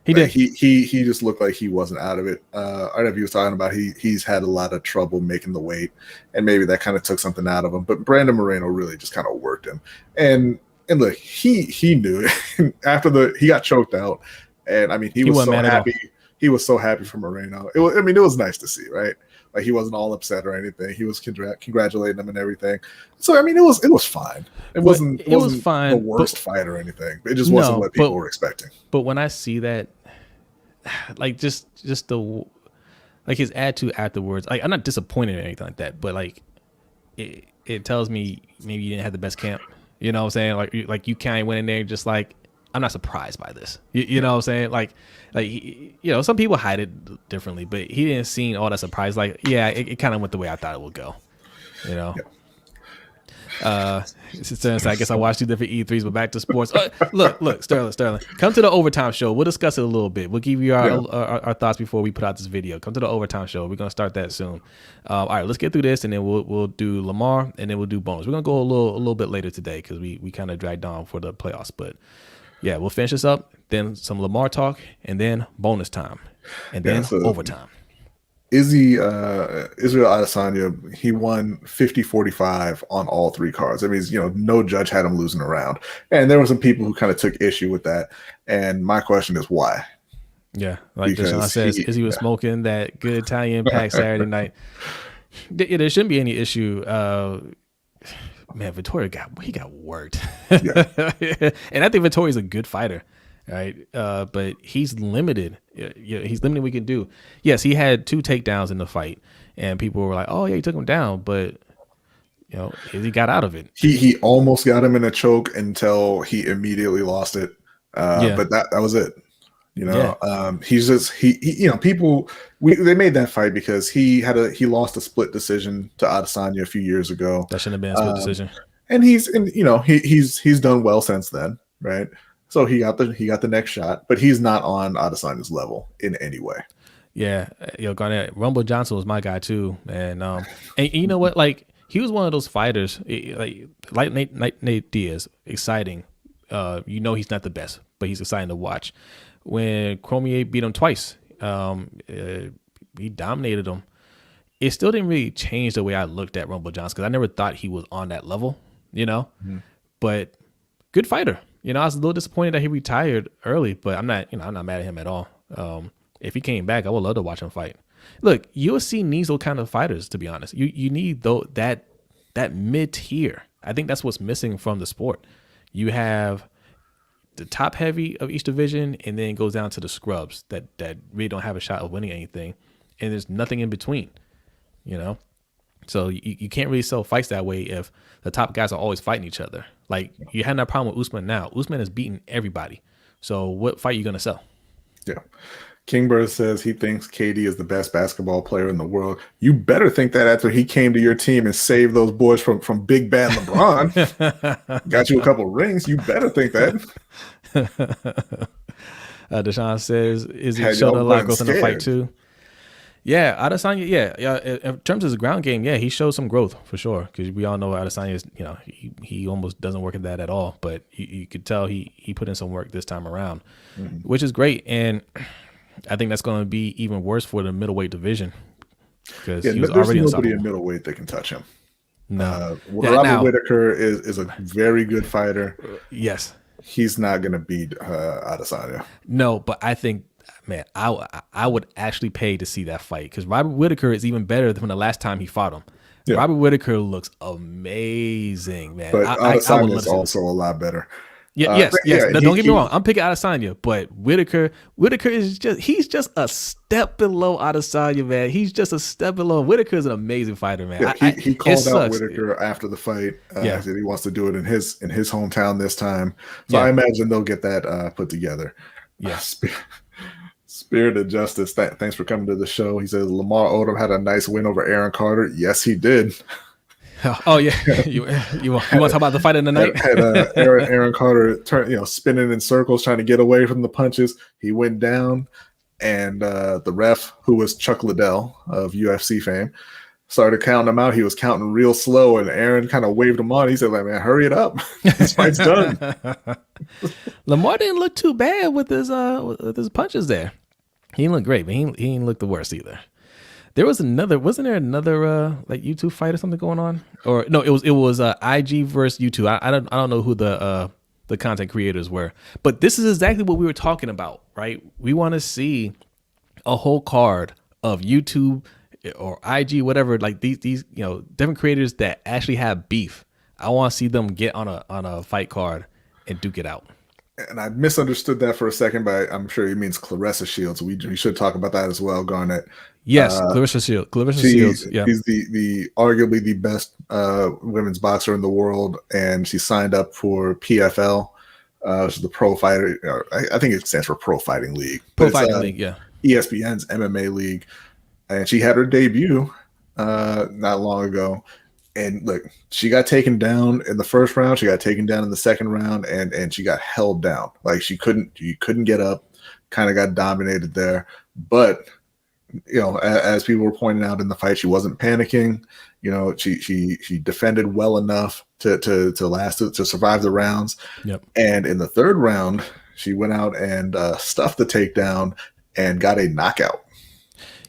He did. He just looked like he wasn't out of it. I know he was talking about he's had a lot of trouble making the weight, and maybe that kind of took something out of him. But Brandon Moreno really just kind of worked him. And look, he knew it. After he got choked out, and I mean he was so happy. He was so happy for Moreno. It was nice to see, right? Like he wasn't all upset or anything. He was congratulating him and everything. So I mean, it was fine. It wasn't fine, the worst fight or anything. It just wasn't what people were expecting. But when I see that, like just the like his attitude afterwards, like I'm not disappointed or anything like that, but like it tells me maybe you didn't have the best camp. You know what I'm saying? Like you kind of went in there just like, I'm not surprised by this. You know what I'm saying? Like some people hide it differently, but he didn't seem all that surprised. Like, yeah, it kind of went the way I thought it would go. You know. Yep. Since I guess I watched 2 different E3s, but back to sports. Look, Sterling, come to the Overtime Show. We'll discuss it a little bit. We'll give you our thoughts before we put out this video. Come to the Overtime Show. We're gonna start that soon. All right, let's get through this, and then we'll do Lamar, and then we'll do bonus. We're gonna go a little bit later today because we kind of dragged on for the playoffs, but yeah, we'll finish this up, then some Lamar talk, and then bonus time, and then overtime. Israel Adesanya, he won 50-45 on all 3 cards. That means, no judge had him losing a round. And there were some people who kind of took issue with that. And my question is why? Yeah, like Deshaun says, he was smoking that good Italian pack Saturday night. There shouldn't be any issue. Man, Vettori got worked. Yeah. And I think Vettori's a good fighter. Right, but he's limited. He's limited. We can do. Yes, he had 2 takedowns in the fight, and people were like, "Oh yeah, he took him down," but he got out of it. He almost got him in a choke until he immediately lost it. But that was it. He's just people. They made that fight because he lost a split decision to Adesanya a few years ago. That shouldn't have been a split decision. And he's done well since then, right? So he got the next shot, but he's not on Adesanya's level in any way. Yeah, Garnett, Rumble Johnson was my guy too, and you know what? Like he was one of those fighters, like Nate Diaz, exciting. He's not the best, but he's exciting to watch. When Cormier beat him twice, he dominated him. It still didn't really change the way I looked at Rumble Johnson because I never thought he was on that level, But good fighter. I was a little disappointed that he retired early, but I'm not mad at him at all. If he came back, I would love to watch him fight. Look, UFC needs those kind of fighters, to be honest. You need that mid tier. I think that's what's missing from the sport. You have the top heavy of each division, and then it goes down to the scrubs that really don't have a shot of winning anything, and there's nothing in between. So you can't really sell fights that way if the top guys are always fighting each other. Like you had that problem with Usman now. Usman has beaten everybody. So what fight are you going to sell? Yeah. Kingbird says he thinks KD is the best basketball player in the world. You better think that after he came to your team and saved those boys from big bad LeBron. Got you a couple rings. You better think that. Deshaun says, is he showed a lot of growth in the fight too? Yeah, Adesanya, yeah. In terms of his ground game, yeah, he showed some growth for sure. Because we all know Adesanya is, he almost doesn't work at that at all. But you could tell he put in some work this time around, which is great. And I think that's going to be even worse for the middleweight division because he was already there's nobody in middleweight that can touch him. No. Yeah, Robert now, Whitaker is a very good fighter. yes. He's not going to beat Adesanya. No, but I think, man, I would actually pay to see that fight because Robert Whitaker is even better than the last time he fought him. Yeah. Robert Whitaker looks amazing, man. But I would Adesanya love is to see this. also a lot better. Yes. Yeah, No, don't get me wrong. I'm picking Adesanya, but Whitaker is he's just a step below Adesanya, man. He's just a step below. Whitaker is an amazing fighter, man. Yeah, he called out Whitaker after the fight. Yeah. Said he wants to do it in his hometown this time. So I imagine they'll get that put together. Yeah. Spirit of Justice. Thanks for coming to the show. He says Lamar Odom had a nice win over Aaron Carter. Yes, he did. Oh yeah, you want to talk about the fight of the night? Had Aaron Carter spinning in circles trying to get away from the punches. He went down, and the ref, who was Chuck Liddell of UFC fame, started counting him out. He was counting real slow, and Aaron kind of waved him on. He said, "Like, man, hurry it up! This fight's done." Lamar didn't look too bad with his punches there. He didn't look great, but he didn't look the worst either. There was wasn't there another like YouTube fight or something going on? Or no, it was IG versus YouTube. I don't know who the content creators were, but this is exactly what we were talking about, right? We want to see a whole card of YouTube or IG, whatever, like these different creators that actually have beef. I want to see them get on a fight card and duke it out. And I misunderstood that for a second, but I'm sure he means Clarissa Shields. We should talk about that as well, Garnett. Yes, Clarissa Shields. Yeah, she's the arguably the best women's boxer in the world, and she signed up for PFL, which is the Pro Fighter. I think it stands for Pro Fighting League. Pro Fighting League, yeah. ESPN's MMA league, and she had her debut not long ago. And look, she got taken down in the first round. She got taken down in the second round, and she got held down. Like she couldn't get up. Kind of got dominated there. But as people were pointing out in the fight, she wasn't panicking. She defended well enough to survive the rounds. Yep. And in the third round, she went out and stuffed the takedown and got a knockout.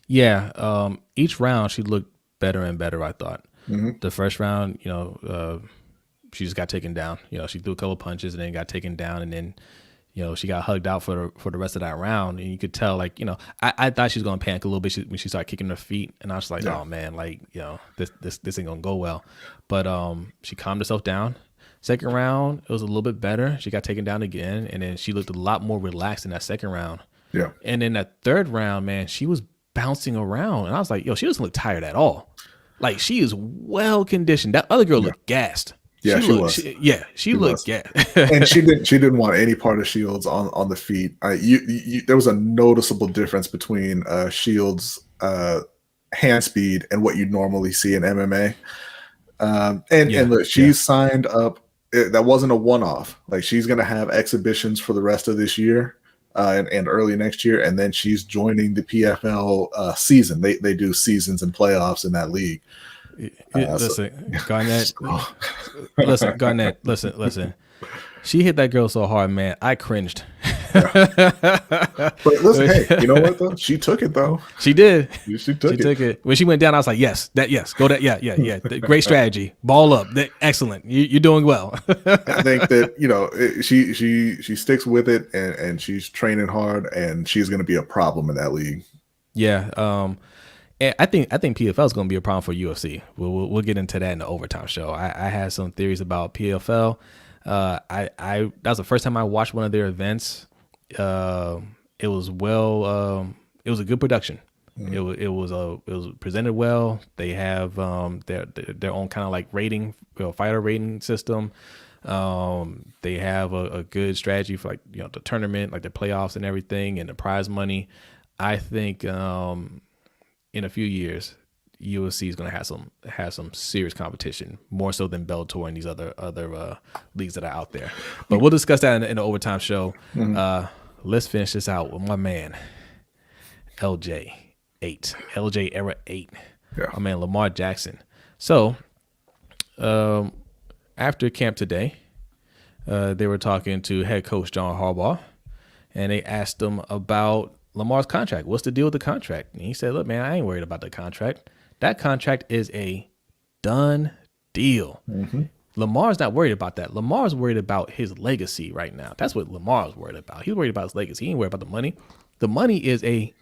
Yeah. Each round she looked better and better, I thought. Mm-hmm. The first round, she just got taken down. She threw a couple punches and then got taken down, and then, she got hugged out for the rest of that round. And you could tell, like, I thought she was gonna panic a little bit when she started kicking her feet, and I was like, oh man, like, this ain't gonna go well. But she calmed herself down. Second round, it was a little bit better. She got taken down again, and then she looked a lot more relaxed in that second round. Yeah. And then that third round, man, she was bouncing around, and I was like, she doesn't look tired at all. Like, she is well conditioned. That other girl looked gassed. Yeah, she was. She looked gassed. And she didn't want any part of Shields on the feet. There was a noticeable difference between Shields' hand speed and what you normally see in MMA. And look, she's signed up. That wasn't a one-off. Like, she's going to have exhibitions for the rest of this year and early next year, and then she's joining the PFL season. They do seasons and playoffs in that league. Garnett. Listen. She hit that girl so hard, man. I cringed. But listen, hey, you know what though? She took it though. She did. She took it. When she went down, I was like, yes, go that, yeah. Great strategy. Ball up. Excellent. You're doing well. I think that she sticks with it and she's training hard, and she's going to be a problem in that league. Yeah. And I think PFL is going to be a problem for UFC. We'll get into that in the overtime show. I had some theories about PFL. That was the first time I watched one of their events. It was a good production. Mm-hmm. It was presented well. They have their own kind of like rating, fighter rating system. They have a good strategy for the tournament, like the playoffs and everything, and the prize money. I think in a few years, UFC is going to have some serious competition, more so than Bellator and these other leagues that are out there. But we'll discuss that in the overtime show. Mm-hmm. Let's finish this out with my man, LJ era 8. Yeah. My man Lamar Jackson. So after camp today, they were talking to head coach John Harbaugh, and they asked him about Lamar's contract. What's the deal with the contract? And he said, look, man, I ain't worried about the contract. That contract is a done deal. Mm-hmm. Lamar's not worried about that. Lamar's worried about his legacy right now. That's what Lamar's worried about. He's worried about his legacy. He ain't worried about the money. The money is a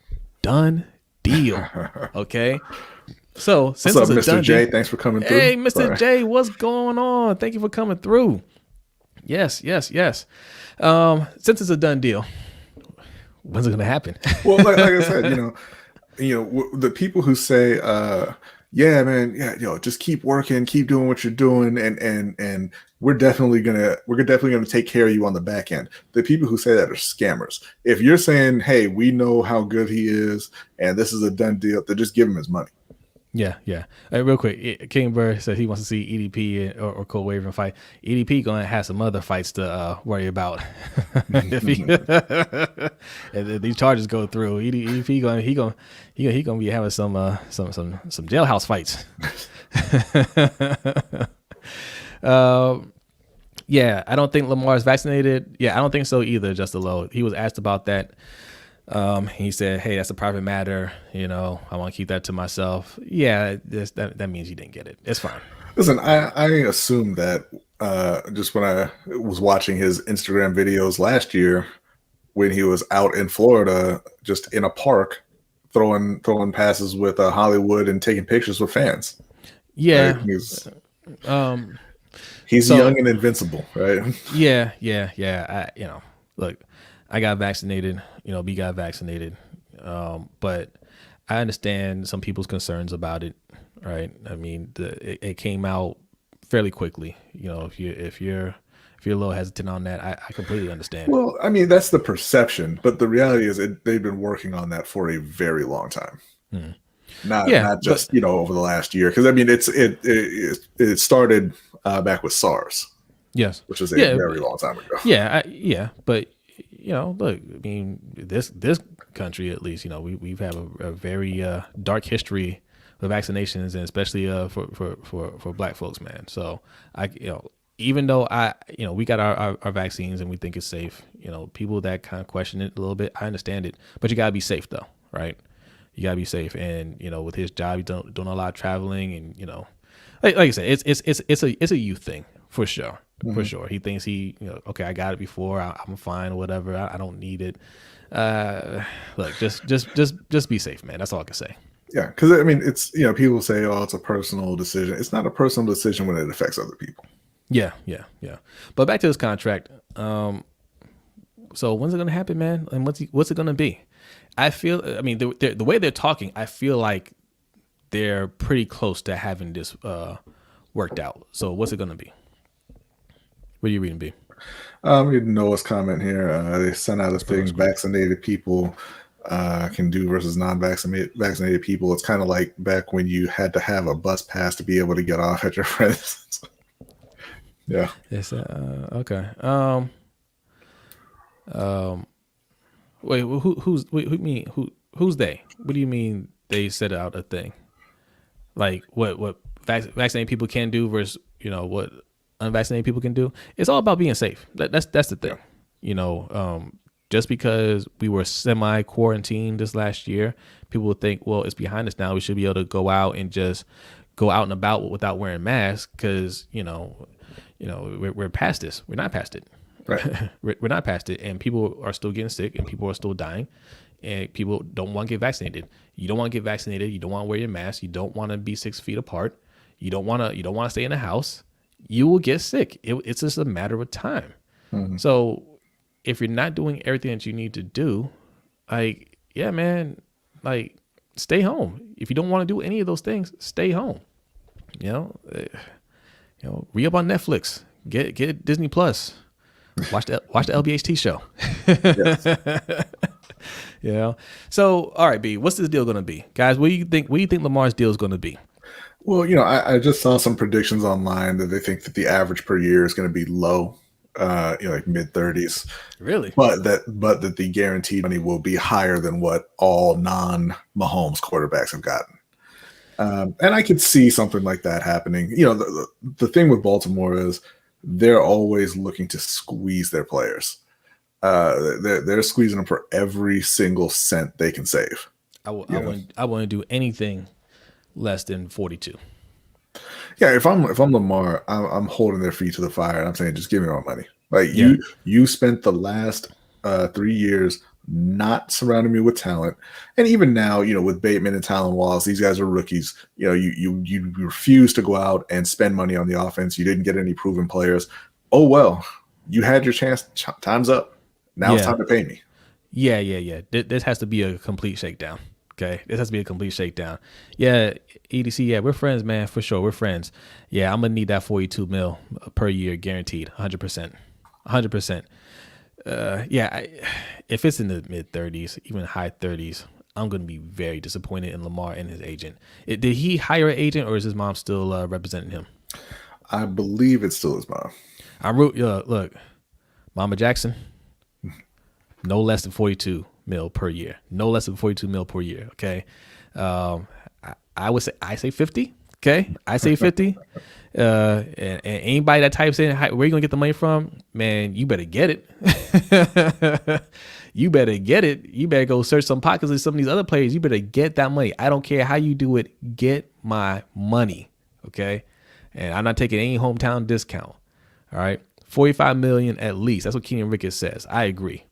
done deal. Okay. So since What's up, it's a Mr. done J? deal, Thanks for coming through. hey, Mr. Sorry. J, what's going on? Thank you for coming through. Yes. Since it's a done deal, when's it gonna happen? Well, like I said, the people who say, "Yeah, man, yeah, just keep working, keep doing what you're doing, and we're definitely gonna take care of you on the back end." The people who say that are scammers. If you're saying, "Hey, we know how good he is, and this is a done deal," then just give him his money. Yeah. Real quick, King Bird said he wants to see EDP or Cole Waver fight. EDP gonna have some other fights to worry about. If these charges go through, EDP gonna be having some jailhouse fights. Yeah, I don't think Lamar's vaccinated. Yeah, I don't think so either. Just Low. He was asked about that. He said, "Hey, that's a private matter. I want to keep that to myself." Yeah, that means you didn't get it. It's fine. Listen, I assumed that just when I was watching his Instagram videos last year, when he was out in Florida, just in a park, throwing passes with Hollywood and taking pictures with fans. Yeah. Right? He's young and invincible, right? Yeah. Look, I got vaccinated. B got vaccinated. But I understand some people's concerns about it. Right. I mean, it came out fairly quickly. If you're a little hesitant on that, I completely understand. Well, I mean, that's the perception, but the reality is they've been working on that for a very long time. Not just over the last year, because I mean it started back with SARS. Yes, which was a very long time ago. But look, I mean, this country, at least, we've had a very dark history with vaccinations, and especially for Black folks, man. So even though we got our vaccines and we think it's safe, people that kind of question it a little bit, I understand it, but you gotta be safe though, right? You gotta be safe, and with his job, he's doing a lot of traveling, and like I said, it's a youth thing for sure. Mm-hmm. For sure, he thinks okay, I got it before, I'm fine, or whatever. I don't need it. Look, just be safe, man. That's all I can say. Yeah, because I mean, it's people say, "Oh, it's a personal decision." It's not a personal decision when it affects other people. Yeah. But back to this contract. So when's it gonna happen, man? And what's it gonna be? I mean, the way they're talking, I feel like they're pretty close to having this worked out. So what's it gonna be? What are you reading, B? Reading Noah's comment here. They sent out a thing: vaccinated people can do versus non-vaccinated people. It's kind of like back when you had to have a bus pass to be able to get off at your friends. Yeah. It's okay. Wait, who's they? What do you mean they set out a thing? Like what vaccinated people can do versus what unvaccinated people can do? It's all about being safe. That's the thing. Yeah. Just because we were semi-quarantined this last year, people would think, well, it's behind us now. We should be able to go out and just go out and about without wearing masks because we're past this. We're not past it. Right. We're not past it, and people are still getting sick, and people are still dying, and people don't want to get vaccinated. You don't want to get vaccinated. You don't want to wear your mask. You don't want to be 6 feet apart. You don't want to stay in the house. You will get sick. It's just a matter of time. Mm-hmm. So if you're not doing everything that you need to do, man, stay home. If you don't want to do any of those things, stay home. Re-up on Netflix. Get Disney Plus. Watch the LBHT show. Yes. So, all right, B, what's this deal going to be? Guys, what do you think Lamar's deal is going to be? Well, I just saw some predictions online that they think that the average per year is going to be low, like mid-30s. Really? But that the guaranteed money will be higher than what all non-Mahomes quarterbacks have gotten. And I could see something like that happening. The thing with Baltimore is they're always looking to squeeze their players. They're squeezing them for every single cent they can save. I wouldn't do anything less than 42. Yeah, if I'm Lamar, I'm holding their feet to the fire. And I'm saying, just give me my money. Like Yeah, you spent the last 3 years not surrounding me with talent, and even now, with Bateman and Talon Walls, these guys are rookies. You refuse to go out and spend money on the offense. You didn't get any proven players. Oh well, you had your chance. Time's up. Now it's yeah, time to pay me. yeah. This has to be a complete shakedown. Okay, this has to be a complete shakedown. Yeah, EDC. Yeah, we're friends, man, for sure. We're friends. Yeah, I'm gonna need that 42 mil per year guaranteed, 100%, 100%. Yeah, if it's in the mid 30s, even high 30s, I'm gonna be very disappointed in Lamar and his agent. Did he hire an agent, or is his mom still representing him? I believe it's still his mom. Look, Mama Jackson, no less than 42 mil per year. No less than 42 mil per year. Okay. I would say, I say 50. Okay. I say 50. And anybody that types in, where you going to get the money from? Man, you better get it. You better get it. You better go search some pockets of some of these other players. You better get that money. I don't care how you do it. Get my money. Okay. And I'm not taking any hometown discount. All right. 45 million at least. That's what Kenyon Ricketts says. I agree.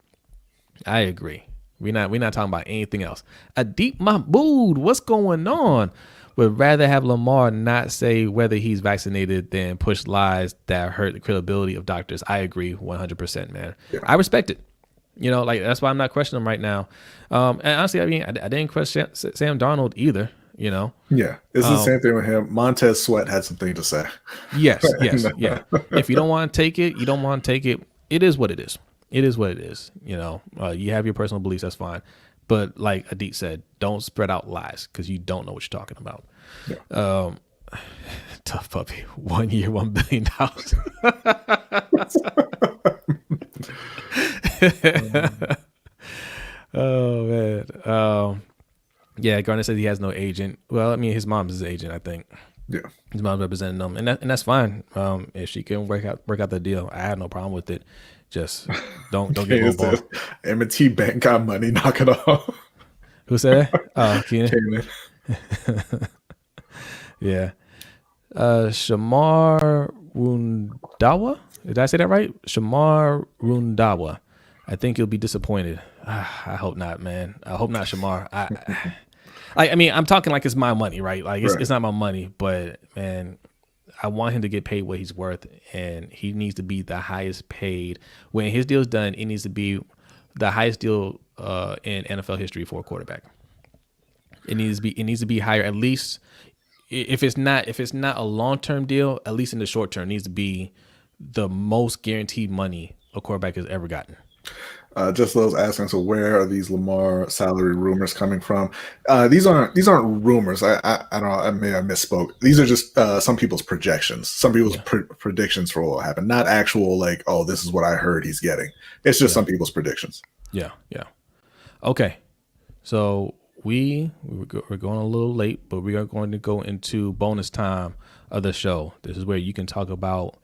We're not talking about anything else. Adeep Mahmood, what's going on? Would rather have Lamar not say whether he's vaccinated than push lies that hurt the credibility of doctors. I agree 100%, man. Yeah. I respect it. Like, that's why I'm not questioning him right now. And honestly, I mean, I didn't question Sam Darnold either. Yeah, it's the same thing with him. Montez Sweat had something to say. Yes, yeah. If you don't want to take it, you don't want to take it. It is what it is. It is what it is. You have your personal beliefs. That's fine. But like Adit said, don't spread out lies because you don't know what you're talking about. Yeah. Tough puppy. 1 year, $1 billion. Oh man. Yeah, Garner says he has no agent. Well, I mean, his mom's his agent, I think. Yeah, his mom's representing him, and that's fine. If she can work out the deal, I have no problem with it. Just don't get lowball. M&T Bank got money. Knock it off. Who said that? Oh, Keenan. Yeah. Shamar Rundawa. Did I say that right? Shamar Rundawa. I think you'll be disappointed. I hope not, man. I hope not, Shamar. I mean, I'm talking like it's my money, right? Like it's not my money, but man, I want him to get paid what he's worth, and he needs to be the highest paid. When his deal's done, it needs to be the highest deal in NFL history for a quarterback. It needs to be higher, at least. If it's not a long-term deal, at least in the short term, it needs to be the most guaranteed money a quarterback has ever gotten. Just those asking, so where are these Lamar salary rumors coming from? These aren't rumors. I don't know. I misspoke. These are just some people's projections. Some people's predictions for what will happen. Not actual like, oh, this is what I heard he's getting. It's just some people's predictions. Yeah. Okay. So we're going a little late, but we are going to go into bonus time of the show. This is where you can talk about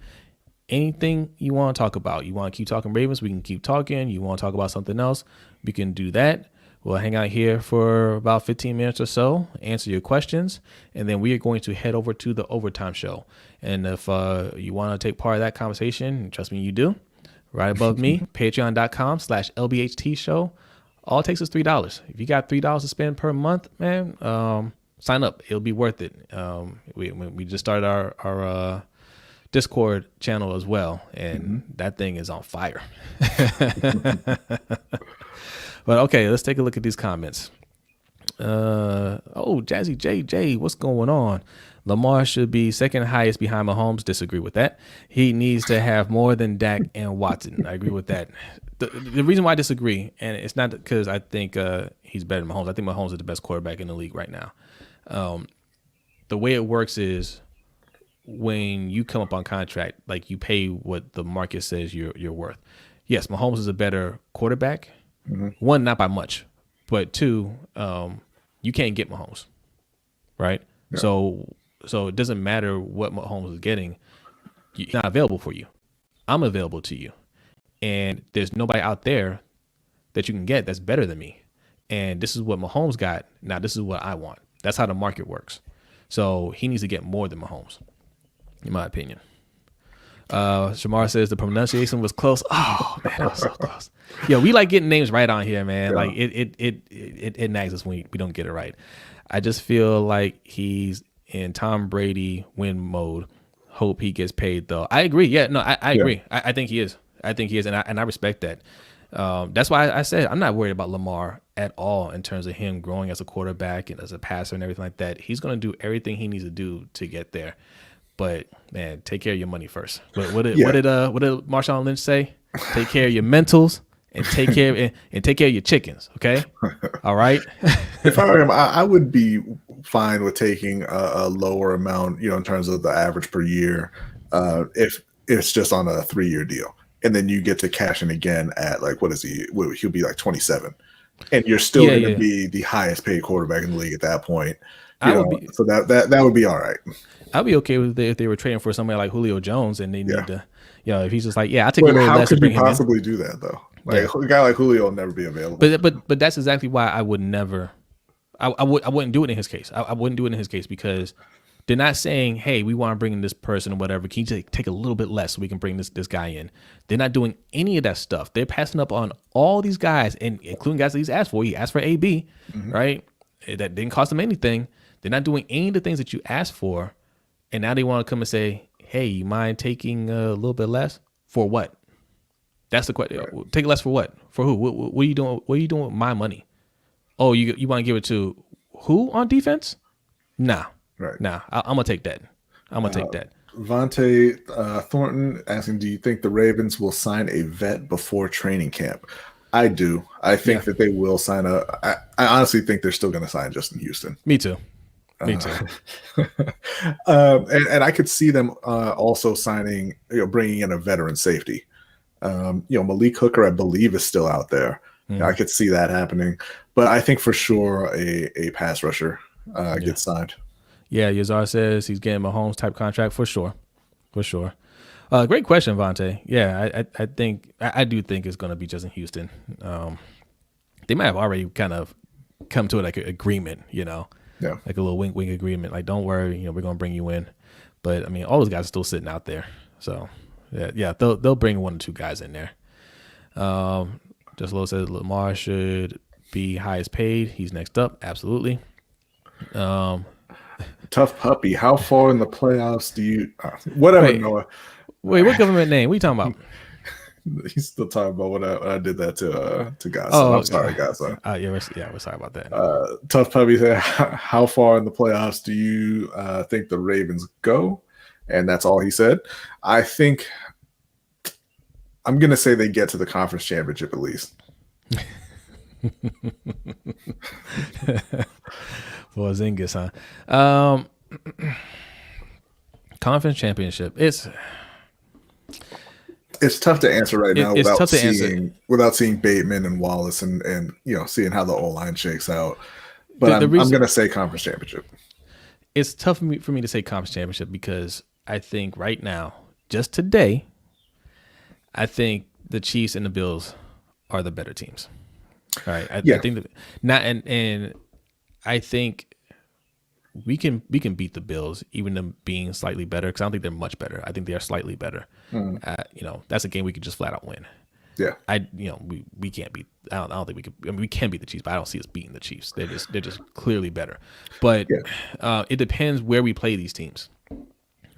anything you want to talk about. You want to keep talking Ravens, we can keep talking. You want to talk about something else, we can do that. We'll hang out here for about 15 minutes or so, answer your questions, and then we are going to head over to the overtime show. And if you want to take part of that conversation, trust me, you do. Right above me, patreon.com/LBHT Show. All it takes is $3. If you got $3 to spend per month, man, sign up. It'll be worth it. We just started our Discord channel as well, and that thing is on fire. But okay, let's take a look at these comments. Jazzy JJ, what's going on? Lamar should be second highest behind Mahomes. Disagree with that. He needs to have more than Dak and Watson. I agree with that. The reason why I disagree, and it's not because I think he's better than Mahomes. I think Mahomes is the best quarterback in the league right now. The way it works is when you come up on contract, like you pay what the market says you're worth. Yes, Mahomes is a better quarterback. One, not by much, but two, you can't get Mahomes, right? Yeah. So it doesn't matter what Mahomes is getting. He's not available for you. I'm available to you. And there's nobody out there that you can get that's better than me. And this is what Mahomes got. Now this is what I want. That's how the market works. So he needs to get more than Mahomes. in my opinion. Shamar says the pronunciation was close. Oh man, that was so close. Yo, we like getting names right on here, man. Yeah. Like it nags us when we don't get it right. I just feel like he's in Tom Brady win mode. Hope he gets paid though. I agree. Yeah, no, I agree. I think he is. I think he is, and I respect that. That's why I said I'm not worried about Lamar at all in terms of him growing as a quarterback and as a passer and everything like that. He's going to do everything he needs to do to get there. But man, take care of your money first. What did Marshawn Lynch say? Take care of your mentals and take care of your chickens. Okay, all right. If I were him, I would be fine with taking a lower amount, in terms of the average per year, if it's just on a 3-year deal, and then you get to cash in again at like what is he? He'll be like 27, and you're still going to be the highest paid quarterback in the league at that point. So that would be all right. I'd be okay with it if they were trading for somebody like Julio Jones and they need to, if he's just like, I take a little less to bring him in. How could you possibly do that though? Like a guy like Julio will never be available. But that's exactly why I would never, I wouldn't do it in his case. I wouldn't do it in his case because they're not saying, hey, we want to bring in this person or whatever. Can you take a little bit less so we can bring this guy in? They're not doing any of that stuff. They're passing up on all these guys, and including guys that he's asked for. He asked for AB, right? That didn't cost him anything. They're not doing any of the things that you asked for. And now they want to come and say, hey, you mind taking a little bit less? For what? That's the question. Right. Take less for what? For who? What are you doing? What are you doing with my money? Oh, you want to give it to who on defense? Nah. Right. Nah. I'm going to take that. I'm going to take that. Vontae Thornton asking, do you think the Ravens will sign a vet before training camp? I do. I think that they will sign I honestly think they're still going to sign Justin Houston. Me too. Me too. And I could see them also signing, bringing in a veteran safety. Malik Hooker, I believe, is still out there. I could see that happening. But I think for sure a pass rusher gets signed. Yeah, Yazar says he's getting a Mahomes type contract for sure. For sure. Great question, Vontae. Yeah, I do think it's going to be Justin Houston. They might have already kind of come to like an agreement, Yeah. Like a little wink agreement. Like, don't worry, we're gonna bring you in. But I mean, all those guys are still sitting out there. So yeah, they'll bring 1 or 2 guys in there. Just Low says Lamar should be highest paid. He's next up, absolutely. Tough puppy. How far in the playoffs do you? Whatever, Noah. Wait, what government name? What are you talking about? He's still talking about when I did that to Godson. Oh, I'm sorry, Godson. We're sorry about that. Tough puppy said, how far in the playoffs do you think the Ravens go? And that's all he said. I think I'm going to say they get to the conference championship at least. For Zingas, huh? Conference championship. It's tough to answer right now without seeing Bateman and Wallace and seeing how the O-line shakes out. But I'm going to say conference championship. It's tough for me to say conference championship because I think right now, just today, I think the Chiefs and the Bills are the better teams. All right. I think that and I think we can beat the Bills, even them being slightly better, because I don't think they're much better. I think they are slightly better. That's a game we could just flat out win. Yeah. We can't beat. I don't think we could. I mean, we can beat the Chiefs, but I don't see us beating the Chiefs. They're just clearly better. But it depends where we play these teams.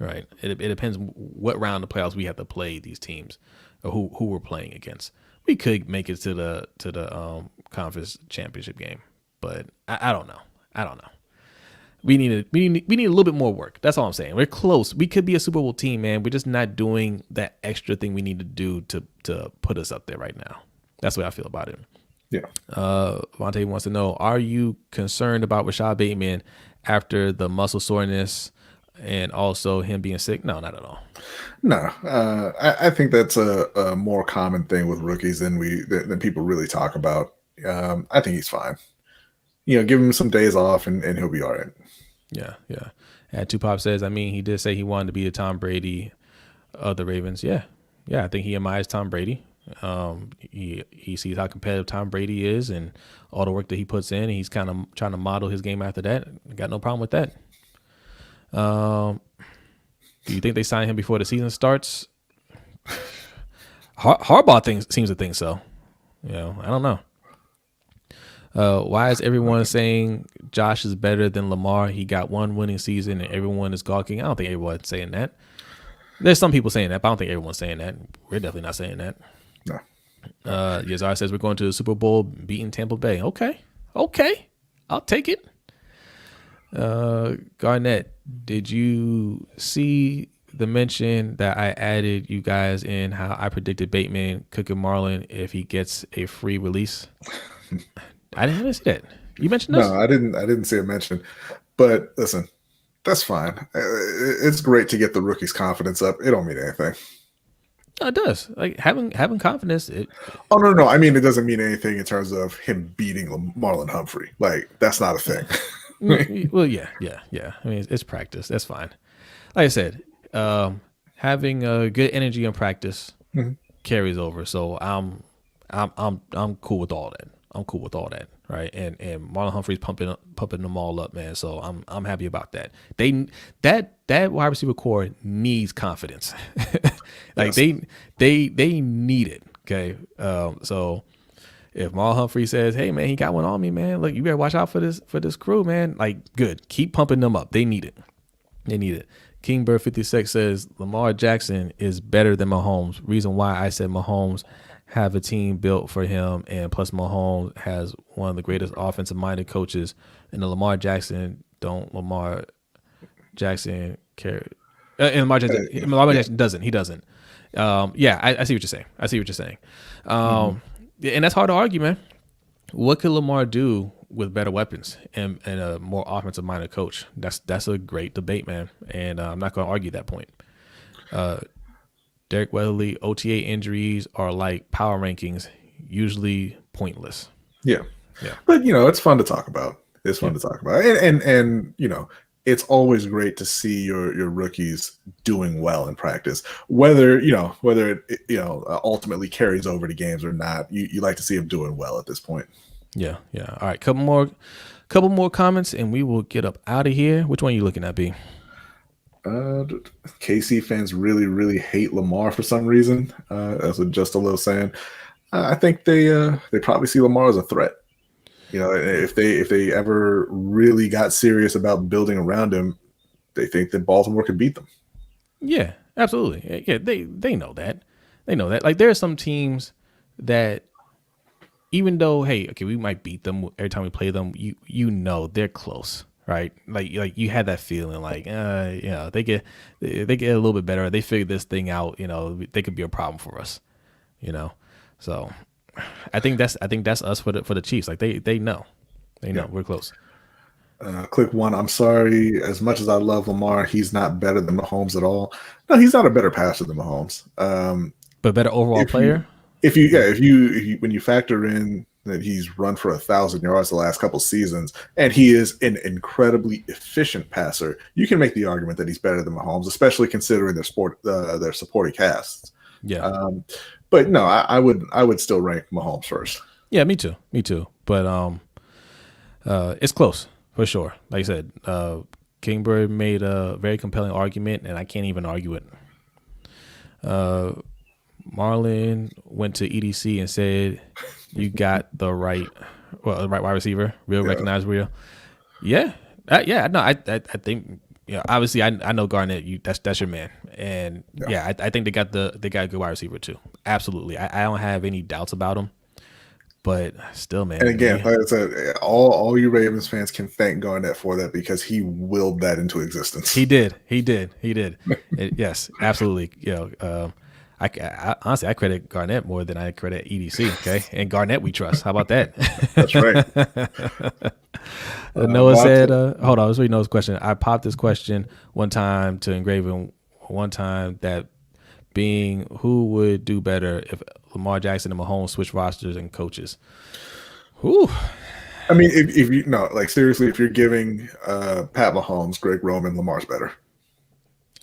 Right. It depends what round of playoffs we have to play these teams, or who we're playing against. We could make it to the conference championship game, but I don't know. We need a little bit more work. That's all I'm saying. We're close. We could be a Super Bowl team, man. We're just not doing that extra thing we need to do to put us up there right now. That's the way I feel about it. Yeah. Vontae wants to know, are you concerned about Rashad Bateman after the muscle soreness and also him being sick? No, not at all. No. I think that's a more common thing with rookies than people really talk about. I think he's fine. Give him some days off and he'll be all right. Yeah. And Tupac says, he did say he wanted to be a Tom Brady of the Ravens. Yeah. I think he admires Tom Brady. He sees how competitive Tom Brady is and all the work that he puts in. And he's kind of trying to model his game after that. Got no problem with that. Do you think they sign him before the season starts? Harbaugh seems to think so. I don't know. Why is everyone saying Josh is better than Lamar? He got one winning season and everyone is gawking. I don't think everyone's saying that. There's some people saying that, but I don't think everyone's saying that. We're definitely not saying that. No. Yazar says we're going to the Super Bowl beating Tampa Bay. Okay. I'll take it. Garnett, did you see the mention that I added you guys in how I predicted Bateman cooking Marlon if he gets a free release? I didn't see that. You mentioned this? No, I didn't see it mentioned. But listen, that's fine. It's great to get the rookie's confidence up. It don't mean anything. No, it does. Like having confidence. Oh no! I mean, it doesn't mean anything in terms of him beating Marlon Humphrey. Like that's not a thing. Well, yeah. I mean, it's practice. That's fine. Like I said, having a good energy in practice carries over. So I'm cool with all that. Right? And Marlon Humphrey's pumping them all up, man. So I'm happy about that. That wide receiver core needs confidence. Like yes. they need it. Okay. So if Marlon Humphrey says, "Hey man, he got one on me, man. Look, you better watch out for this crew, man." Like, good. Keep pumping them up. They need it. Kingbird 56 says Lamar Jackson is better than Mahomes. Reason why I said Mahomes have a team built for him, and plus Mahomes has one of the greatest offensive-minded coaches, and the Lamar Jackson care. And Lamar Jackson doesn't. He doesn't. I see what you're saying. And that's hard to argue, man. What could Lamar do with better weapons and a more offensive-minded coach? That's a great debate, man. And I'm not going to argue that point. Derek Weatherly, OTA injuries are like power rankings, usually pointless. Yeah. But it's fun to talk about. And it's always great to see your rookies doing well in practice, whether it ultimately carries over to games or not. You like to see them doing well at this point. Yeah. All right, couple more comments, and we will get up out of here. Which one are you looking at, B? KC fans really, really hate Lamar for some reason. That's just a little saying. I think they probably see Lamar as a threat. If they ever really got serious about building around him, they think that Baltimore could beat them. Yeah, absolutely. Yeah, they know that. Like there are some teams that, even though, hey, okay, we might beat them every time we play them, they're close. Right, like you had that feeling, like they get a little bit better. They figure this thing out. They could be a problem for us. So I think that's us for the Chiefs. Like they know we're close. Click one. I'm sorry. As much as I love Lamar, he's not better than Mahomes at all. No, he's not a better passer than Mahomes. But better overall player. If you when you factor in that he's run for 1,000 yards the last couple seasons, and he is an incredibly efficient passer, you can make the argument that he's better than Mahomes, especially considering their supporting casts. Yeah. But no, I would still rank Mahomes first. Yeah, me too. But it's close for sure. Like I said, Kingbird made a very compelling argument, and I can't even argue it. Marlon went to EDC and said, "You got the right wide receiver, real, recognized real." Yeah. No, I think obviously I know Garnett. That's your man, and I think they got a good wide receiver too. Absolutely, I don't have any doubts about him. But still, man. And again, like I said, all you Ravens fans can thank Garnett for that, because he willed that into existence. He did. Yes, absolutely. I honestly, I credit Garnett more than I credit EDC. Okay, and Garnett we trust. How about that? That's right. Noah said, "Hold on, let's read Noah's question." I popped this question one time to Engraven. One time that being, who would do better if Lamar Jackson and Mahomes switch rosters and coaches? Whew. I mean, if seriously, if you're giving Pat Mahomes, Greg Roman, Lamar's better.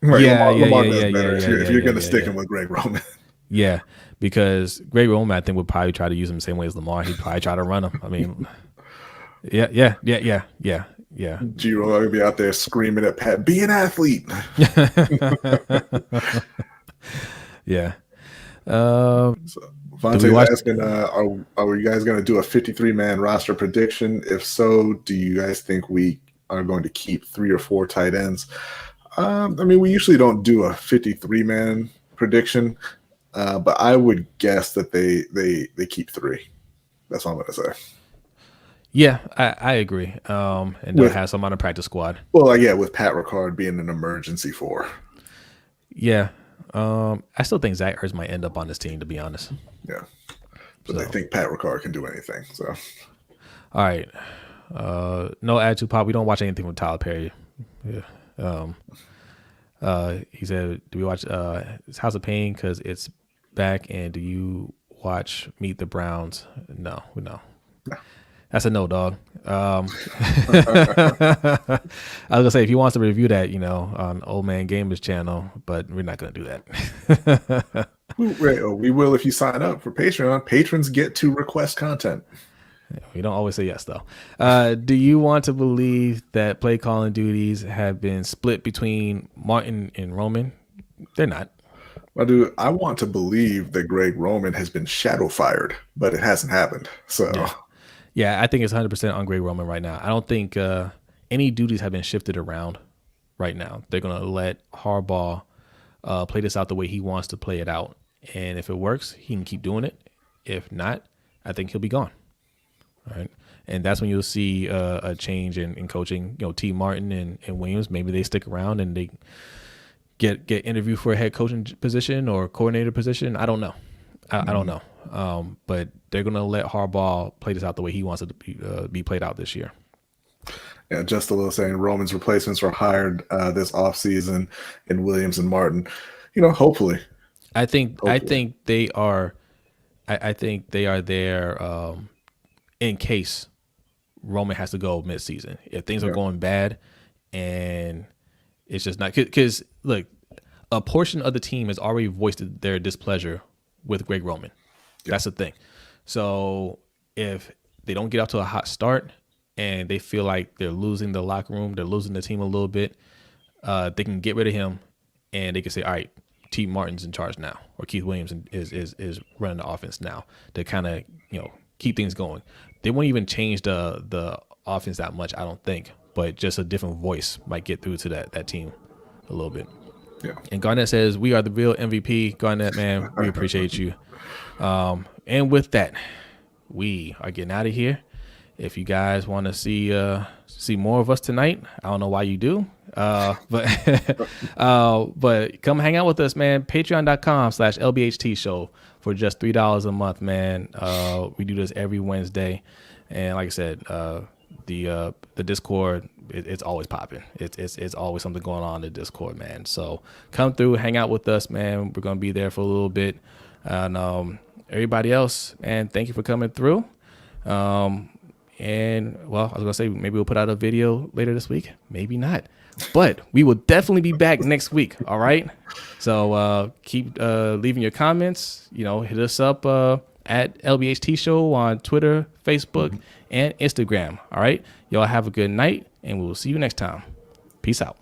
Right, Lamar does better if you're going to stick him with Greg Roman. Yeah, because Greg Roman, I think, would probably try to use him the same way as Lamar. He'd probably try to run him. I mean, yeah. Yeah. Giro will be out there screaming at Pat, "Be an athlete." Yeah. So, Do we Vontae's watch? asking, are you guys going to do a 53-man roster prediction? If so, do you guys think we are going to keep 3 or 4 tight ends? I mean, we usually don't do a 53-man prediction, but I would guess that they keep 3. That's what I'm going to say. Yeah, I agree. And they'll have some on the practice squad. Well, yeah, with Pat Ricard being an emergency 4. Yeah. I still think Zach Ertz might end up on this team, to be honest. Yeah. But I think Pat Ricard can do anything. So, all right. No attitude pop. We don't watch anything from Tyler Perry. Yeah. He said, "Do we watch House of Pain because it's back? And do you watch Meet the Browns?" No. That's a no, dog. I was gonna say if he wants to review that, on Old Man Gamers channel, but we're not gonna do that. We will if you sign up for Patreon. Patrons get to request content. We don't always say yes, though. Do you want to believe that play calling duties have been split between Martin and Roman? They're not. Well, dude, I want to believe that Greg Roman has been shadow fired, but it hasn't happened. So, yeah, I think it's 100% on Greg Roman right now. I don't think any duties have been shifted around right now. They're going to let Harbaugh play this out the way he wants to play it out. And if it works, he can keep doing it. If not, I think he'll be gone. All right. And that's when you'll see a change in coaching. T. Martin and Williams, maybe they stick around and they get interviewed for a head coaching position or coordinator position. I don't know. I don't know. But they're going to let Harbaugh play this out the way he wants it to be played out this year. Yeah, just a little saying Roman's replacements were hired this offseason in Williams and Martin. Hopefully. I think they are. I think they are there in case Roman has to go midseason. If things are going bad and it's just not, because look, a portion of the team has already voiced their displeasure with Greg Roman. That's the thing. So if they don't get off to a hot start and they feel like they're losing the locker room, they're losing the team a little bit, they can get rid of him and they can say, all right, T. Martin's in charge now, or Keith Williams is running the offense now to kind of keep things going. They won't even change the offense that much, I don't think, but just a different voice might get through to that team a little bit. Yeah. And Garnett says, "We are the real MVP." Garnett, man, we appreciate you. And with that, we are getting out of here. If you guys want to see more of us tonight, I don't know why you do, but come hang out with us, man. Patreon.com/LBHT Show for just $3 a month, man. We do this every Wednesday, and like I said, the Discord, it's always popping. It's always something going on in the Discord, man. So come through, hang out with us, man. We're gonna be there for a little bit, and everybody else, man, thank you for coming through. And well, I was gonna say maybe we'll put out a video later this week, maybe not, but we will definitely be back next week. All right. So keep leaving your comments. Hit us up at LBHT Show on Twitter, Facebook, and Instagram. All right. Y'all have a good night, and we'll see you next time. Peace out.